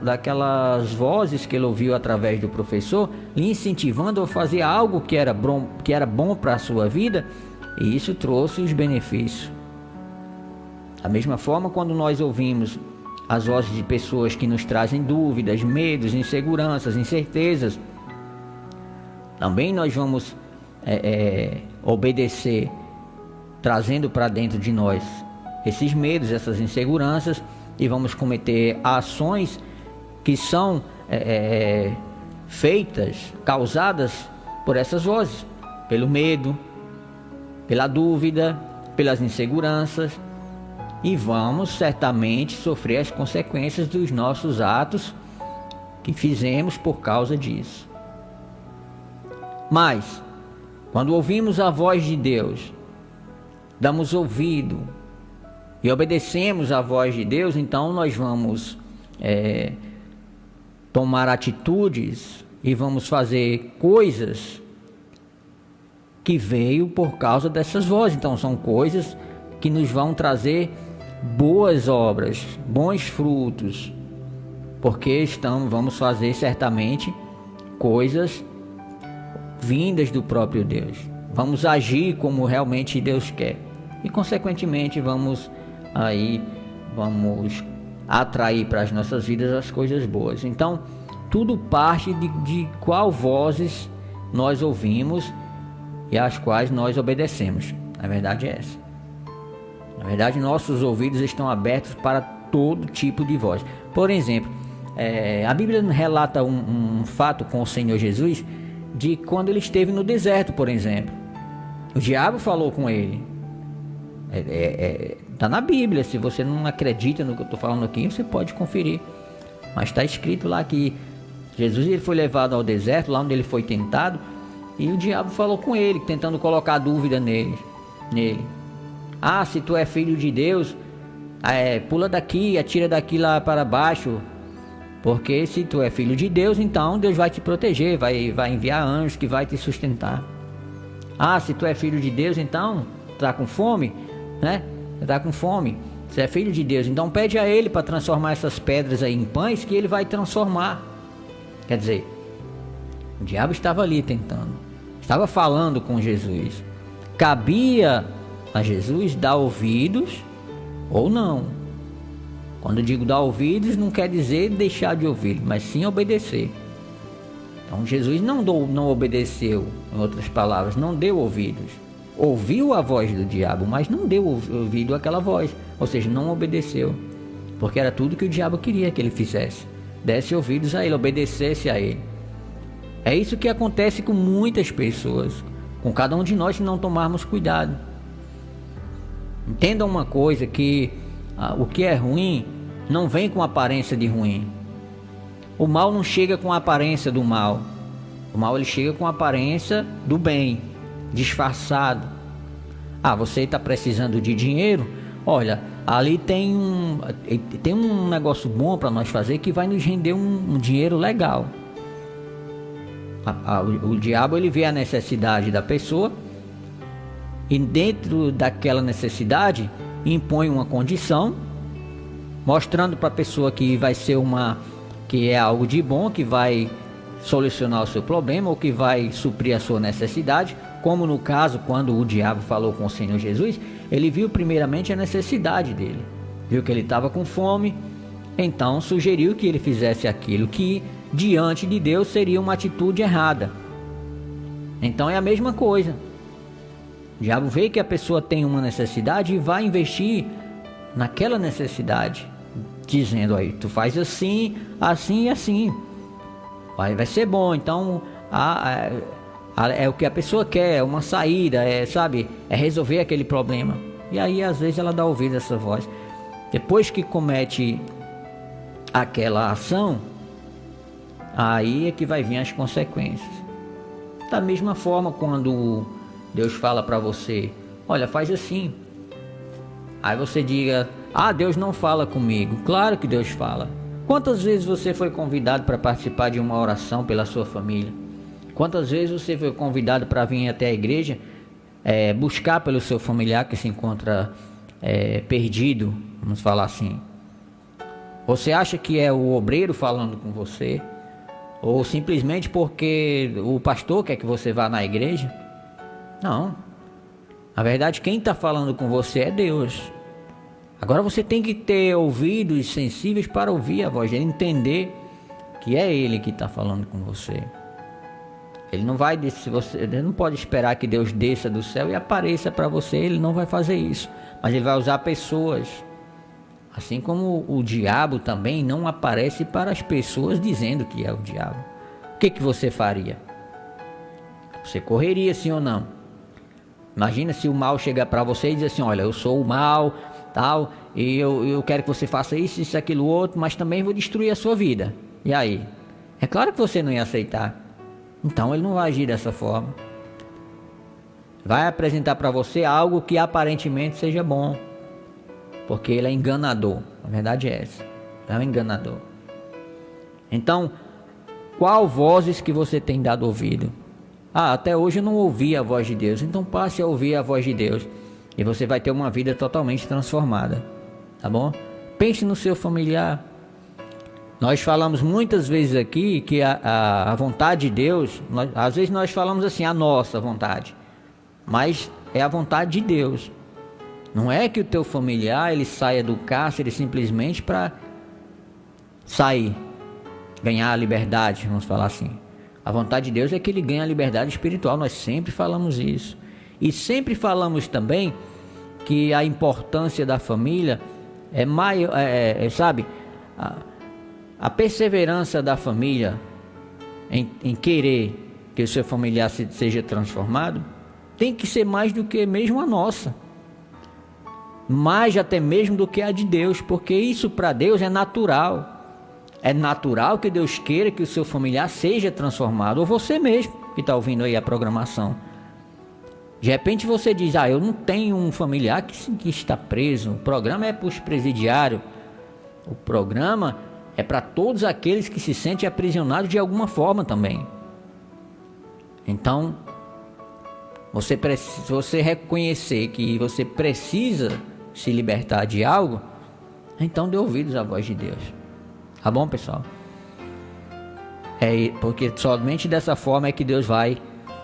daquelas vozes que ele ouviu através do professor, lhe incentivando a fazer algo que era bom para a sua vida, e isso trouxe os benefícios. Da mesma forma, quando nós ouvimos as vozes de pessoas que nos trazem dúvidas, medos, inseguranças, incertezas, também nós vamos obedecer, trazendo para dentro de nós esses medos, essas inseguranças, e vamos cometer ações que são causadas por essas vozes, pelo medo, pela dúvida, pelas inseguranças, e vamos certamente sofrer as consequências dos nossos atos que fizemos por causa disso. Mas, quando ouvimos a voz de Deus, damos ouvido e obedecemos à voz de Deus, então nós vamos tomar atitudes e vamos fazer coisas que veio por causa dessas vozes. Então são coisas que nos vão trazer boas obras, bons frutos, porque vamos fazer certamente coisas vindas do próprio Deus. Vamos agir como realmente Deus quer e consequentemente vamos atrair para as nossas vidas as coisas boas. Então tudo parte de qual vozes nós ouvimos e às quais nós obedecemos. A verdade é essa. Na verdade, nossos ouvidos estão abertos para todo tipo de voz. Por exemplo, a Bíblia relata um fato com o Senhor Jesus, de quando ele esteve no deserto, por exemplo. O diabo falou com ele. Está na Bíblia. Se você não acredita no que eu estou falando aqui, você pode conferir. Mas está escrito lá que Jesus ele foi levado ao deserto, lá onde ele foi tentado, e o diabo falou com ele, tentando colocar dúvida nele. Ah, se tu é filho de Deus, pula daqui, atira daqui lá para baixo, porque se tu é filho de Deus, então Deus vai te proteger, vai enviar anjos que vai te sustentar. Ah, se tu é filho de Deus, então tá com fome, né? Tá com fome. Se é filho de Deus, então pede a ele para transformar essas pedras aí em pães, que ele vai transformar. Quer dizer, o diabo estava ali tentando, estava falando com Jesus. Cabia a Jesus dar ouvidos ou não. Quando eu digo dar ouvidos, não quer dizer deixar de ouvir, mas sim obedecer. Então Jesus não obedeceu, em outras palavras, não deu ouvidos. Ouviu a voz do diabo, mas não deu ouvido àquela voz, ou seja, não obedeceu, porque era tudo que o diabo queria que ele fizesse, desse ouvidos a ele, obedecesse a ele. É isso que acontece com muitas pessoas, com cada um de nós, se não tomarmos cuidado. Entendam uma coisa, que o que é ruim não vem com aparência de ruim. O mal não chega com a aparência do mal. O mal ele chega com a aparência do bem, disfarçado. Ah, você está precisando de dinheiro? Olha, ali tem um negócio bom para nós fazer que vai nos render um dinheiro legal. O diabo ele vê a necessidade da pessoa e dentro daquela necessidade impõe uma condição, mostrando para a pessoa que vai ser que é algo de bom, que vai solucionar o seu problema ou que vai suprir a sua necessidade. Como no caso, quando o diabo falou com o Senhor Jesus, ele viu primeiramente a necessidade dele, viu que ele estava com fome, então sugeriu que ele fizesse aquilo que diante de Deus seria uma atitude errada. Então é a mesma coisa. O diabo vê que a pessoa tem uma necessidade e vai investir naquela necessidade, dizendo aí, tu faz assim, assim e assim, vai ser bom. Então é o que a pessoa quer, é uma saída, é resolver aquele problema. E aí às vezes ela dá ouvido a essa voz. Depois que comete aquela ação, aí é que vai vir as consequências. Da mesma forma, quando Deus fala para você, olha, faz assim, aí você diga, Deus não fala comigo. Claro que Deus fala. Quantas vezes você foi convidado para participar de uma oração pela sua família? Quantas vezes você foi convidado para vir até a igreja, buscar pelo seu familiar que se encontra perdido, vamos falar assim? Você acha que é o obreiro falando com você? Ou simplesmente porque o pastor quer que você vá na igreja? Não. Na verdade, quem está falando com você é Deus. Agora você tem que ter ouvidos sensíveis para ouvir a voz dele, entender que é ele que está falando com você. Ele não pode esperar que Deus desça do céu e apareça para você. Ele não vai fazer isso. Mas ele vai usar pessoas. Assim como o diabo também não aparece para as pessoas dizendo que é o diabo. O que você faria? Você correria, sim ou não? Imagina se o mal chegar para você e dizer assim: olha, eu sou o mal, tal, e eu quero que você faça isso, aquilo, outro, mas também vou destruir a sua vida. E aí? É claro que você não ia aceitar. Então ele não vai agir dessa forma. Vai apresentar para você algo que aparentemente seja bom. Porque ele é enganador. A verdade é essa. É um enganador. Então, qual vozes que você tem dado ouvido? Até hoje eu não ouvi a voz de Deus. Então passe a ouvir a voz de Deus. E você vai ter uma vida totalmente transformada. Tá bom? Pense no seu familiar. Nós falamos muitas vezes aqui que a vontade de Deus, às vezes nós falamos assim, a nossa vontade. Mas é a vontade de Deus. Não é que o teu familiar ele saia do cárcere simplesmente para sair, ganhar a liberdade, vamos falar assim. A vontade de Deus é que ele ganhe a liberdade espiritual. Nós sempre falamos isso. E sempre falamos também que a importância da família é maior, sabe? A perseverança da família em querer que o seu familiar seja transformado tem que ser mais do que mesmo a nossa. Mais até mesmo do que a de Deus, porque isso para Deus é natural. É natural que Deus queira que o seu familiar seja transformado, ou você mesmo que está ouvindo aí a programação. De repente você diz: eu não tenho um familiar que está preso. O programa é para os presidiários. O programa é para todos aqueles que se sentem aprisionados de alguma forma também. Então, se você reconhecer que você precisa se libertar de algo, então dê ouvidos à voz de Deus. Tá bom, pessoal? Porque somente dessa forma é que Deus vai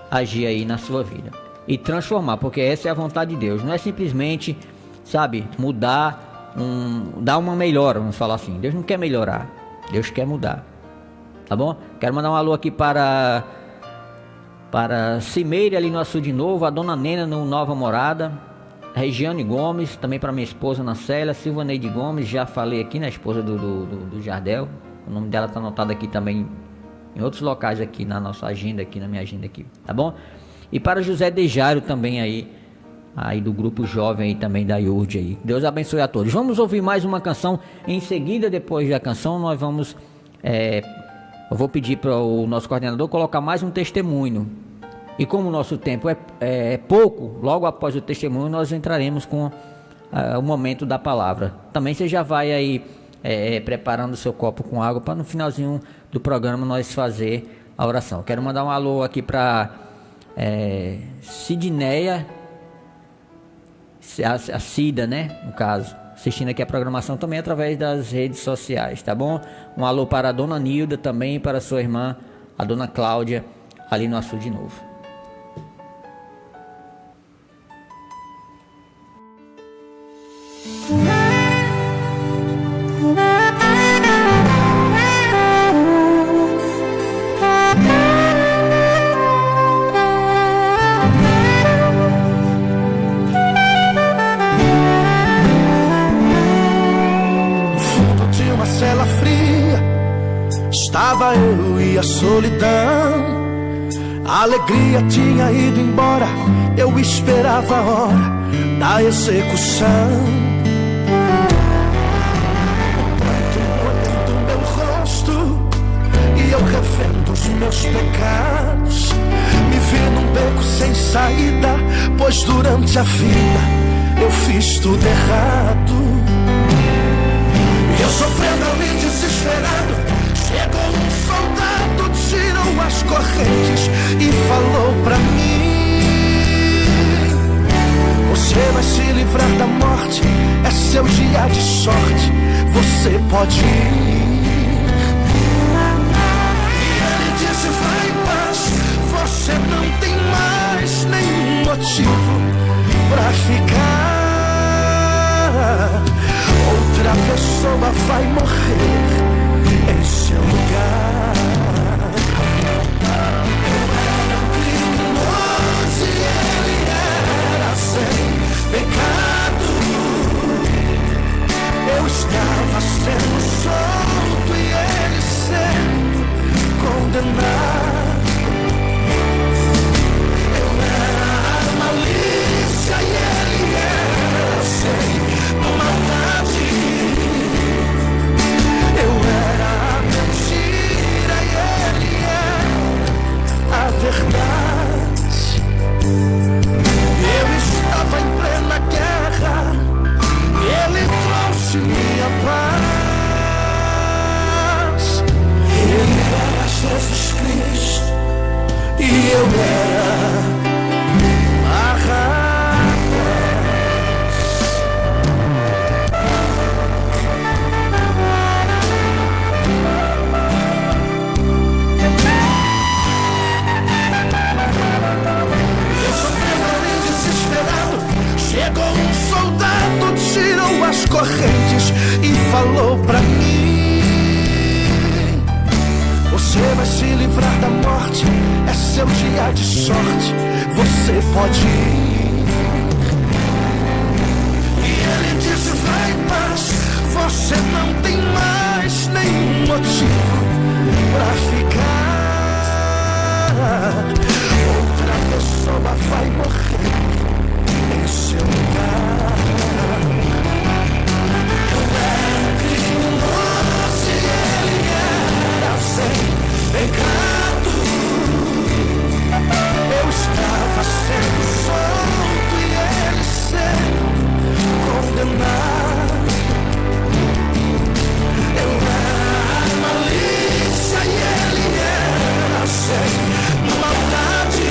agir aí na sua vida e transformar, porque essa é a vontade de Deus. Não é simplesmente, sabe, mudar, dar uma melhora, vamos falar assim. Deus não quer melhorar, Deus quer mudar. Tá bom? Quero mandar um alô aqui para Cimeire ali no Açu de Novo, a Dona Nena no Nova Morada, Regiane Gomes, também para minha esposa Nacélia, Silvaneide Gomes, já falei aqui, né, esposa do Jardel, o nome dela está anotado aqui também em outros locais aqui na nossa agenda, aqui na minha agenda aqui, tá bom? E para José Dejário também aí do grupo jovem aí também da IURD aí. Deus abençoe a todos. Vamos ouvir mais uma canção, em seguida, depois da canção, nós vamos, eu vou pedir para o nosso coordenador colocar mais um testemunho. E como o nosso tempo é pouco, logo após o testemunho nós entraremos com o momento da palavra. Também você já vai aí preparando o seu copo com água para no finalzinho do programa nós fazer a oração. Quero mandar um alô aqui para Sidneia, a Cida, né, no caso, assistindo aqui a programação também através das redes sociais, tá bom? Um alô para a Dona Nilda também, para sua irmã, a Dona Cláudia, ali no Açu de Novo. Estava eu e a solidão, a alegria tinha ido embora, eu esperava a hora da execução. Olhando meu rosto e eu revendo os meus pecados, me vi num beco sem saída, pois durante a vida eu fiz tudo errado. E eu sofrendo ali desesperado, chegou um soldado, tirou as correntes e falou pra mim: você vai se livrar da morte, é seu dia de sorte, você pode ir. E ele disse, vai em paz, você não tem mais nenhum motivo pra ficar. Outra pessoa vai morrer em seu lugar. Eu era um criminoso e ele era sem pecado. Eu estava sendo solto e ele sendo condenado. Eu era a malícia e ele era sem maldade. Eu era a mentira e ele era a verdade. Eu estava em plena guerra, ele trouxe minha paz. Ele era Jesus Cristo e eu era Barrabás. Eu sofrendo ali desesperado, chegou um soldado, tirou as correntes e falou pra mim: você vai se livrar da morte, é seu dia de sorte, você pode ir. E ele disse, vai em paz, você não tem mais nenhum motivo pra ficar. Outra pessoa vai morrer em seu lugar. Eu era um criminoso e ele era sem pecado. Eu estava sendo solto e ele sendo condenado. Eu era a malícia e ele era sem maldade.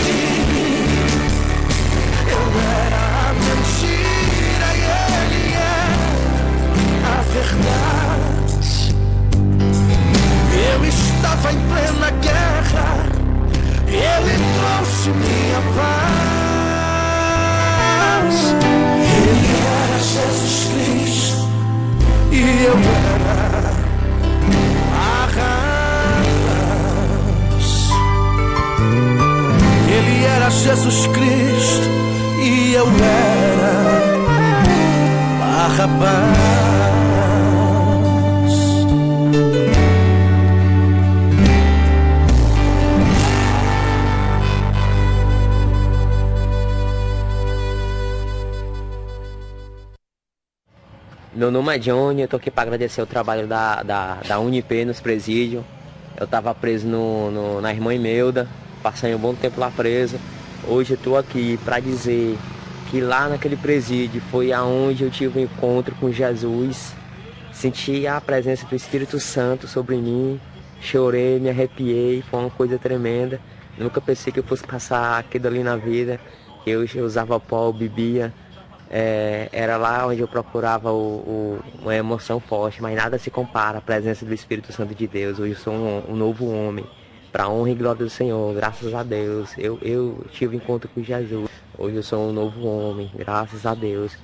Eu era a mentira e ele era a verdade. Eu estava em plena guerra, ele trouxe minha paz. Ele era Jesus Cristo e eu era Barrabás. Ele era Jesus Cristo e eu era Barrabás. Meu nome é Johnny, eu tô aqui para agradecer o trabalho da Unip nos presídios. Eu tava preso na Irmã Imelda, passei um bom tempo lá preso. Hoje eu tô aqui para dizer que lá naquele presídio foi aonde eu tive um encontro com Jesus. Senti a presença do Espírito Santo sobre mim, chorei, me arrepiei, foi uma coisa tremenda. Nunca pensei que eu fosse passar aquilo ali na vida. Eu usava pó, bebia. Era lá onde eu procurava uma emoção forte, mas nada se compara à presença do Espírito Santo de Deus. Hoje eu sou um novo homem, para a honra e glória do Senhor, graças a Deus. Eu tive um encontro com Jesus, hoje eu sou um novo homem, graças a Deus.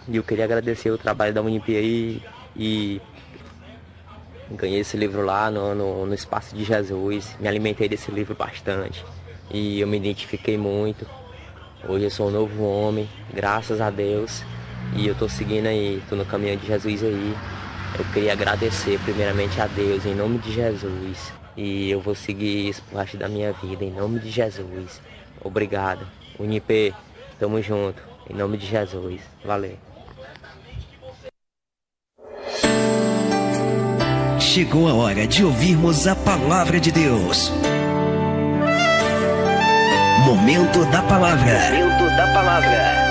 E eu queria agradecer o trabalho da Unip aí, e ganhei esse livro lá no Espaço de Jesus, me alimentei desse livro bastante, e eu me identifiquei muito. Hoje eu sou um novo homem, graças a Deus, e eu tô seguindo aí, tô no caminho de Jesus aí. Eu queria agradecer primeiramente a Deus, em nome de Jesus, e eu vou seguir isso por resto da minha vida, em nome de Jesus. Obrigado. Unip, tamo junto, em nome de Jesus. Valeu. Chegou a hora de ouvirmos a palavra de Deus. Momento da palavra. Momento da palavra.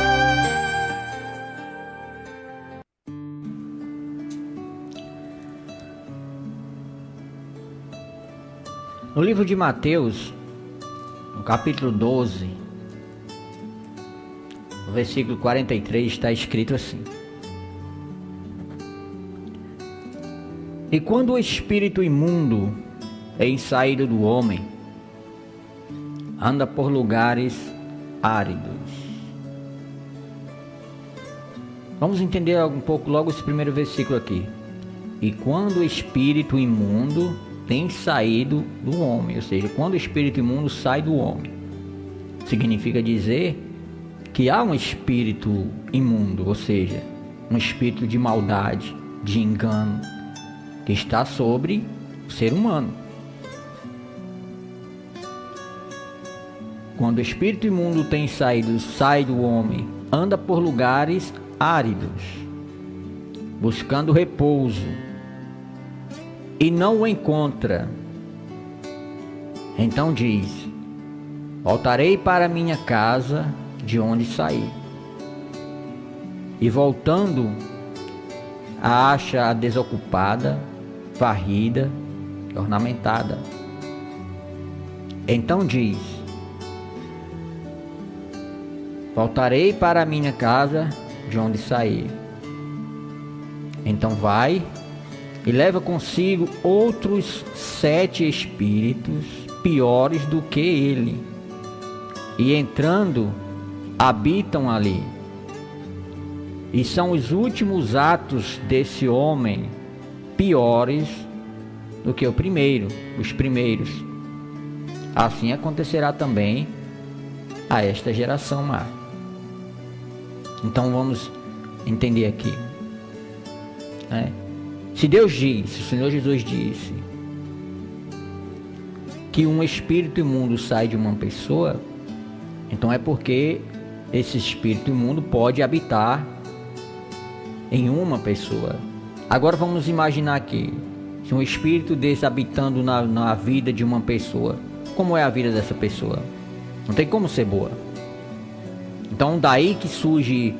No livro de Mateus, no capítulo 12, no versículo 43, está escrito assim: E quando o espírito imundo em saída do homem, anda por lugares áridos. Vamos entender um pouco logo esse primeiro versículo aqui. E quando o espírito imundo tem saído do homem, ou seja, quando o espírito imundo sai do homem, significa dizer que há um espírito imundo, ou seja, um espírito de maldade, de engano, que está sobre o ser humano. Quando o espírito imundo tem saído, sai do homem, anda por lugares áridos, buscando repouso, e não o encontra. Então diz: voltarei para minha casa de onde saí. E voltando, a acha desocupada, varrida, ornamentada. Então diz: voltarei para a minha casa de onde saí. Então vai e leva consigo outros 7 espíritos piores do que ele, e entrando, habitam ali. E são os últimos atos desse homem piores do que os primeiros. Assim acontecerá também a esta geração má. Então vamos entender aqui, né? Se Deus disse, o Senhor Jesus disse, que um espírito imundo sai de uma pessoa, então é porque esse espírito imundo pode habitar em uma pessoa. Agora vamos imaginar aqui, se um espírito desse habitando na vida de uma pessoa, como é a vida dessa pessoa? Não tem como ser boa. Então daí que surge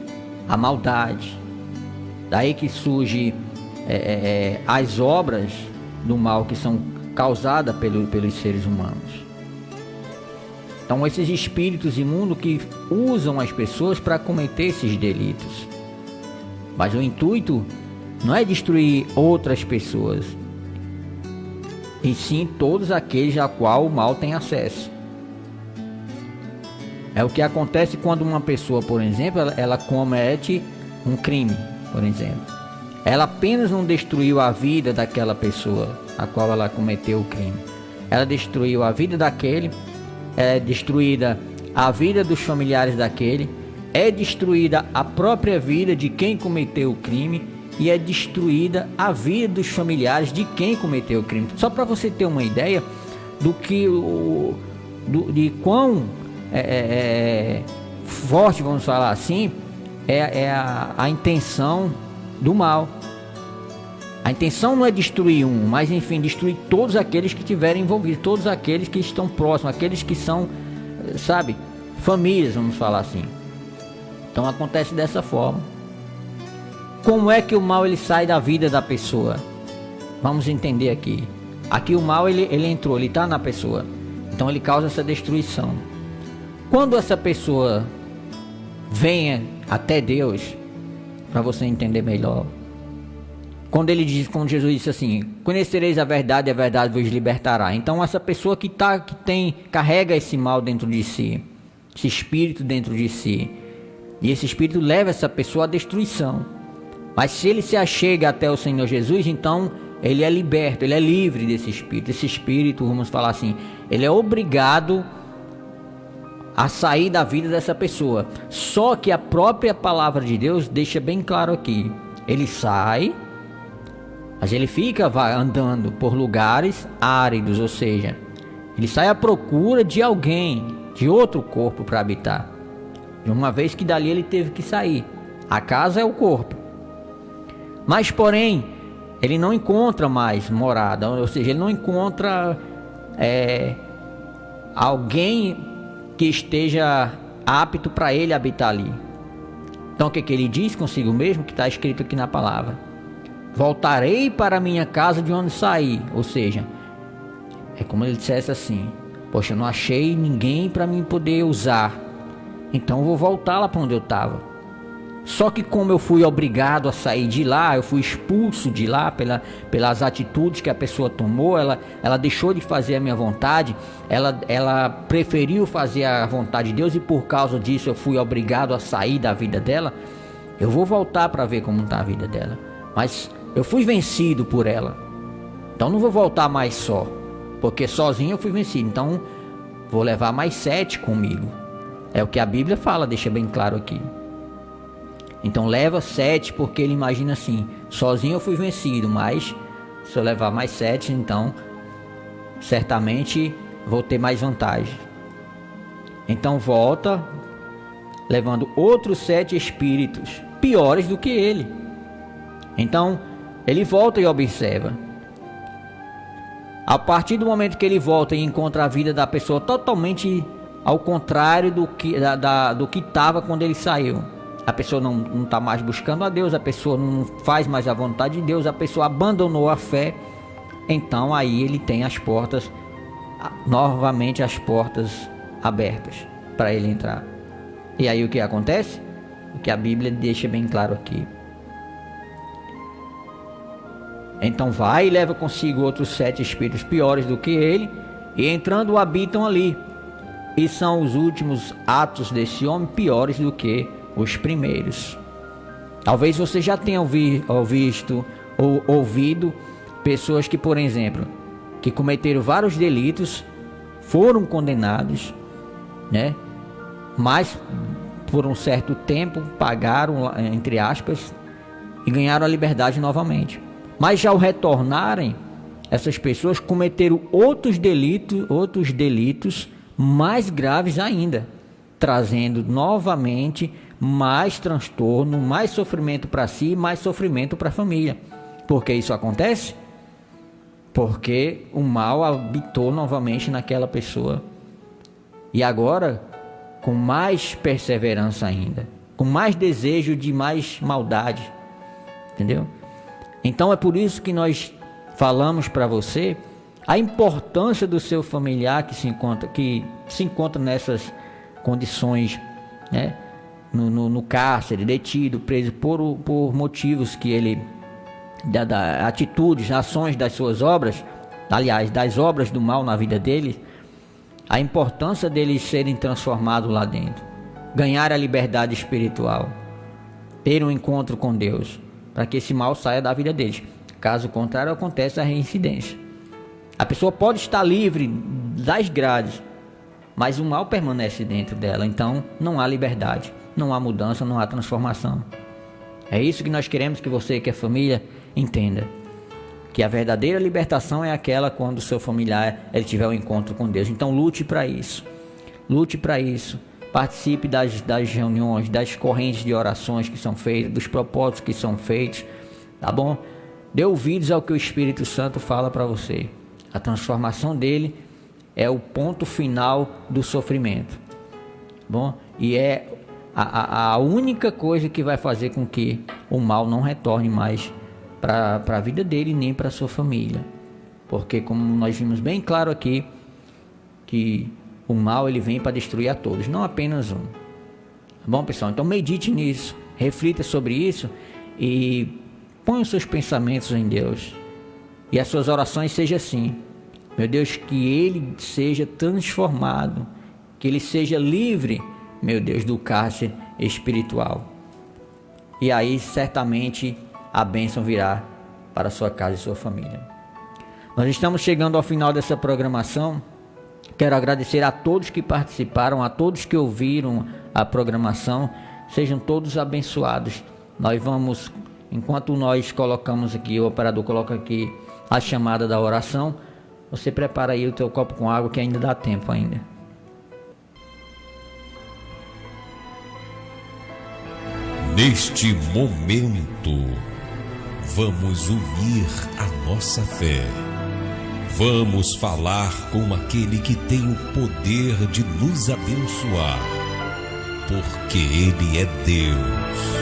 a maldade, daí que surge as obras do mal que são causadas pelos seres humanos. Então esses espíritos imundos que usam as pessoas para cometer esses delitos. Mas o intuito não é destruir outras pessoas, e sim todos aqueles a qual o mal tem acesso. É o que acontece quando uma pessoa, por exemplo, ela comete um crime, por exemplo. Ela apenas não destruiu a vida daquela pessoa a qual ela cometeu o crime. Ela destruiu a vida daquele, é destruída a vida dos familiares daquele, é destruída a própria vida de quem cometeu o crime e é destruída a vida dos familiares de quem cometeu o crime. Só para você ter uma ideia do que de quão forte, vamos falar assim, é a intenção do mal. A intenção não é destruir um, mas enfim, destruir todos aqueles que estiverem envolvidos, todos aqueles que estão próximos, aqueles que são, sabe, famílias, vamos falar assim. Então acontece dessa forma. Como é que o mal ele sai da vida da pessoa? Vamos entender aqui. Aqui o mal ele entrou, ele está na pessoa. Então ele causa essa destruição. Quando essa pessoa venha até Deus, para você entender melhor, quando Jesus disse assim: conhecereis a verdade e a verdade vos libertará. Então essa pessoa que carrega esse mal dentro de si, esse espírito dentro de si, e esse espírito leva essa pessoa à destruição. Mas se ele se achega até o Senhor Jesus, então ele é liberto, ele é livre desse espírito. Esse espírito, vamos falar assim, ele é obrigado a sair da vida dessa pessoa. Só que a própria palavra de Deus deixa bem claro aqui: ele sai, mas ele fica andando por lugares áridos, ou seja, ele sai à procura de alguém, de outro corpo para habitar. De uma vez que dali ele teve que sair. A casa é o corpo. Mas porém, ele não encontra mais morada, ou seja, ele não encontra alguém que esteja apto para ele habitar ali. Então o que ele diz consigo mesmo, que está escrito aqui na palavra: voltarei para a minha casa de onde saí. Ou seja, é como ele dissesse assim: poxa, eu não achei ninguém para mim poder usar, então eu vou voltar lá para onde eu estava. Só que como eu fui obrigado a sair de lá, eu fui expulso de lá pelas atitudes que a pessoa tomou, ela deixou de fazer a minha vontade, ela preferiu fazer a vontade de Deus e por causa disso eu fui obrigado a sair da vida dela. Eu vou voltar para ver como está a vida dela, mas eu fui vencido por ela, então não vou voltar mais só, porque sozinho eu fui vencido, então vou levar mais 7 comigo. É o que a Bíblia fala, deixa bem claro aqui. Então leva 7, porque ele imagina assim, sozinho eu fui vencido, mas se eu levar mais 7, então certamente vou ter mais vantagem. Então volta, levando outros 7 espíritos, piores do que ele. Então ele volta e observa. A partir do momento que ele volta e encontra a vida da pessoa totalmente ao contrário do que estava quando ele saiu. A pessoa não está mais buscando a Deus, a pessoa não faz mais a vontade de Deus, a pessoa abandonou a fé. Então aí ele tem as portas, novamente as portas abertas para ele entrar. E aí o que acontece? O que a Bíblia deixa bem claro aqui. Então vai e leva consigo outros 7 espíritos piores do que ele, e entrando habitam ali. E são os últimos atos desse homem piores do que os primeiros. Talvez você já tenha visto ou ouvido pessoas que, por exemplo, que cometeram vários delitos, foram condenados, né? Mas por um certo tempo pagaram, entre aspas, e ganharam a liberdade novamente. Mas já ao retornarem, essas pessoas cometeram outros delitos mais graves ainda, trazendo novamente mais transtorno, mais sofrimento para si e mais sofrimento para a família. Por que isso acontece? Porque o mal habitou novamente naquela pessoa. E agora, com mais perseverança ainda, com mais desejo de mais maldade. Entendeu? Então é por isso que nós falamos para você a importância do seu familiar que se encontra nessas condições, né? No cárcere, detido, preso por motivos que ele, da atitudes, ações das suas obras, aliás, das obras do mal na vida dele, a importância deles serem transformados lá dentro, ganhar a liberdade espiritual, ter um encontro com Deus, para que esse mal saia da vida deles. Caso contrário, acontece a reincidência. A pessoa pode estar livre das grades, mas o mal permanece dentro dela, então não há liberdade, não há mudança, não há transformação. É isso que nós queremos que você, que é família, entenda. Que a verdadeira libertação é aquela quando o seu familiar ele tiver um encontro com Deus. Então lute para isso. Lute para isso. Participe das reuniões, das correntes de orações que são feitas, dos propósitos que são feitos. Tá bom? Dê ouvidos ao que o Espírito Santo fala para você. A transformação dele é o ponto final do sofrimento. Bom? E é a única coisa que vai fazer com que o mal não retorne mais para a vida dele nem para a sua família. Porque como nós vimos bem claro aqui, que o mal ele vem para destruir a todos, não apenas um. Tá bom, pessoal? Então medite nisso, reflita sobre isso e ponha os seus pensamentos em Deus. E as suas orações sejam assim: meu Deus, que ele seja transformado, que ele seja livre, meu Deus, do cárcere espiritual. E aí certamente a bênção virá para a sua casa e sua família. Nós estamos chegando ao final dessa programação. Quero agradecer a todos que participaram, a todos que ouviram a programação. Sejam todos abençoados. Nós vamos, enquanto nós colocamos aqui, o operador coloca aqui a chamada da oração, você prepara aí o teu copo com água que ainda dá tempo ainda. Neste momento, vamos unir a nossa fé. Vamos falar com aquele que tem o poder de nos abençoar, porque Ele é Deus.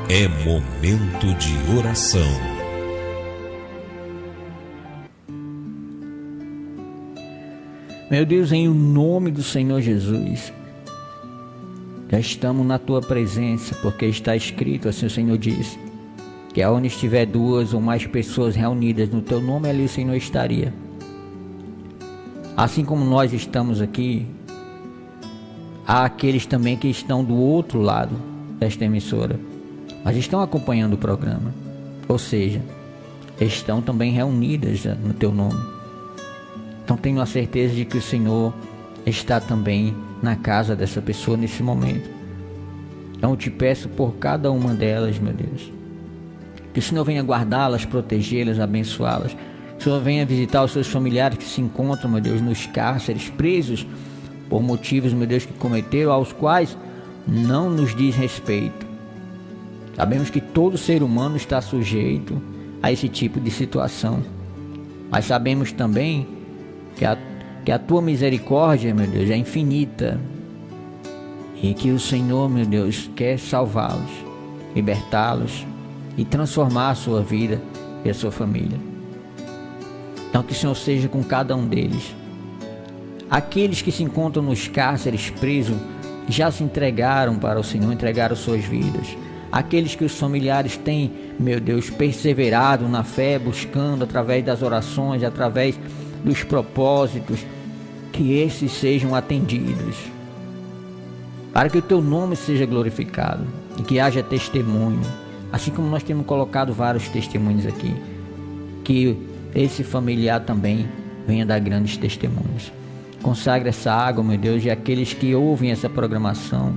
É momento de oração. Meu Deus, em nome do Senhor Jesus, Já estamos na tua presença, porque está escrito, assim o Senhor diz, que aonde estiver 2 ou mais pessoas reunidas no teu nome, ali o Senhor estaria. Assim como nós estamos aqui, há aqueles também que estão do outro lado desta emissora, mas estão acompanhando o programa, ou seja, estão também reunidas no teu nome. Então tenho a certeza de que o Senhor está também na casa dessa pessoa nesse momento. Então eu te peço por cada uma delas, meu Deus, que o Senhor venha guardá-las, protegê-las, abençoá-las. Que o Senhor venha visitar os seus familiares que se encontram, meu Deus, nos cárceres, presos por motivos, meu Deus, que cometeram, aos quais não nos diz respeito. Sabemos que todo ser humano está sujeito a esse tipo de situação, mas sabemos também que a tua misericórdia, meu Deus, é infinita e que o Senhor, meu Deus, quer salvá-los, libertá-los e transformar a sua vida e a sua família. Então que o Senhor seja com cada um deles. Aqueles que se encontram nos cárceres presos já se entregaram para o Senhor, entregaram suas vidas. Aqueles que os familiares têm, meu Deus, perseverado na fé, buscando através das orações, através dos propósitos, que esses sejam atendidos, para que o teu nome seja glorificado e que haja testemunho, assim como nós temos colocado vários testemunhos aqui, que esse familiar também venha dar grandes testemunhos. Consagra essa água, meu Deus, e aqueles que ouvem essa programação,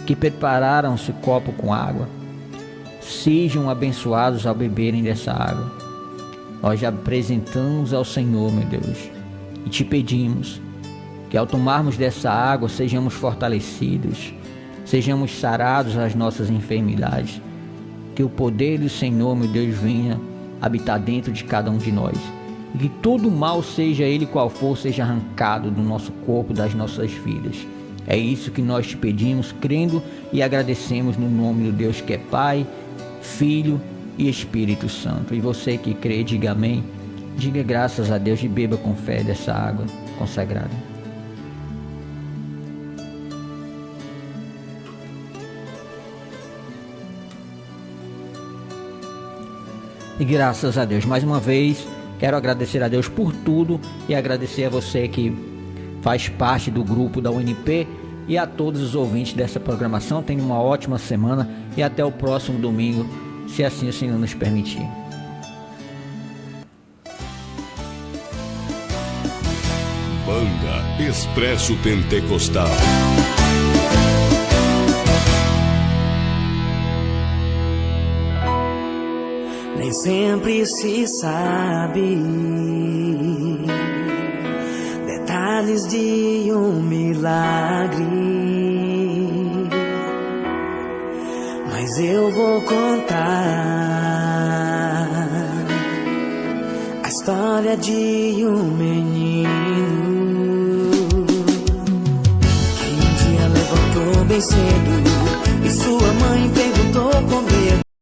que prepararam esse copo com água, sejam abençoados ao beberem dessa água. Nós já apresentamos ao Senhor, meu Deus, e te pedimos que ao tomarmos dessa água sejamos fortalecidos, sejamos sarados às nossas enfermidades, que o poder do Senhor, meu Deus, venha habitar dentro de cada um de nós, e que todo mal, seja ele qual for, seja arrancado do nosso corpo, das nossas vidas. É isso que nós te pedimos, crendo e agradecemos no nome do Deus que é Pai, Filho e Espírito Santo. E você que crê, diga amém, diga graças a Deus e beba com fé dessa água consagrada. E graças a Deus, mais uma vez, quero agradecer a Deus por tudo e agradecer a você que faz parte do grupo da UNP e a todos os ouvintes dessa programação. Tenha uma ótima semana e até o próximo domingo, se assim o Senhor nos permitir. Banda Expresso Pentecostal. Nem sempre se sabe detalhes de um milagre, mas eu vou contar a história de um menino que um dia levantou bem cedo e sua mãe perguntou com medo: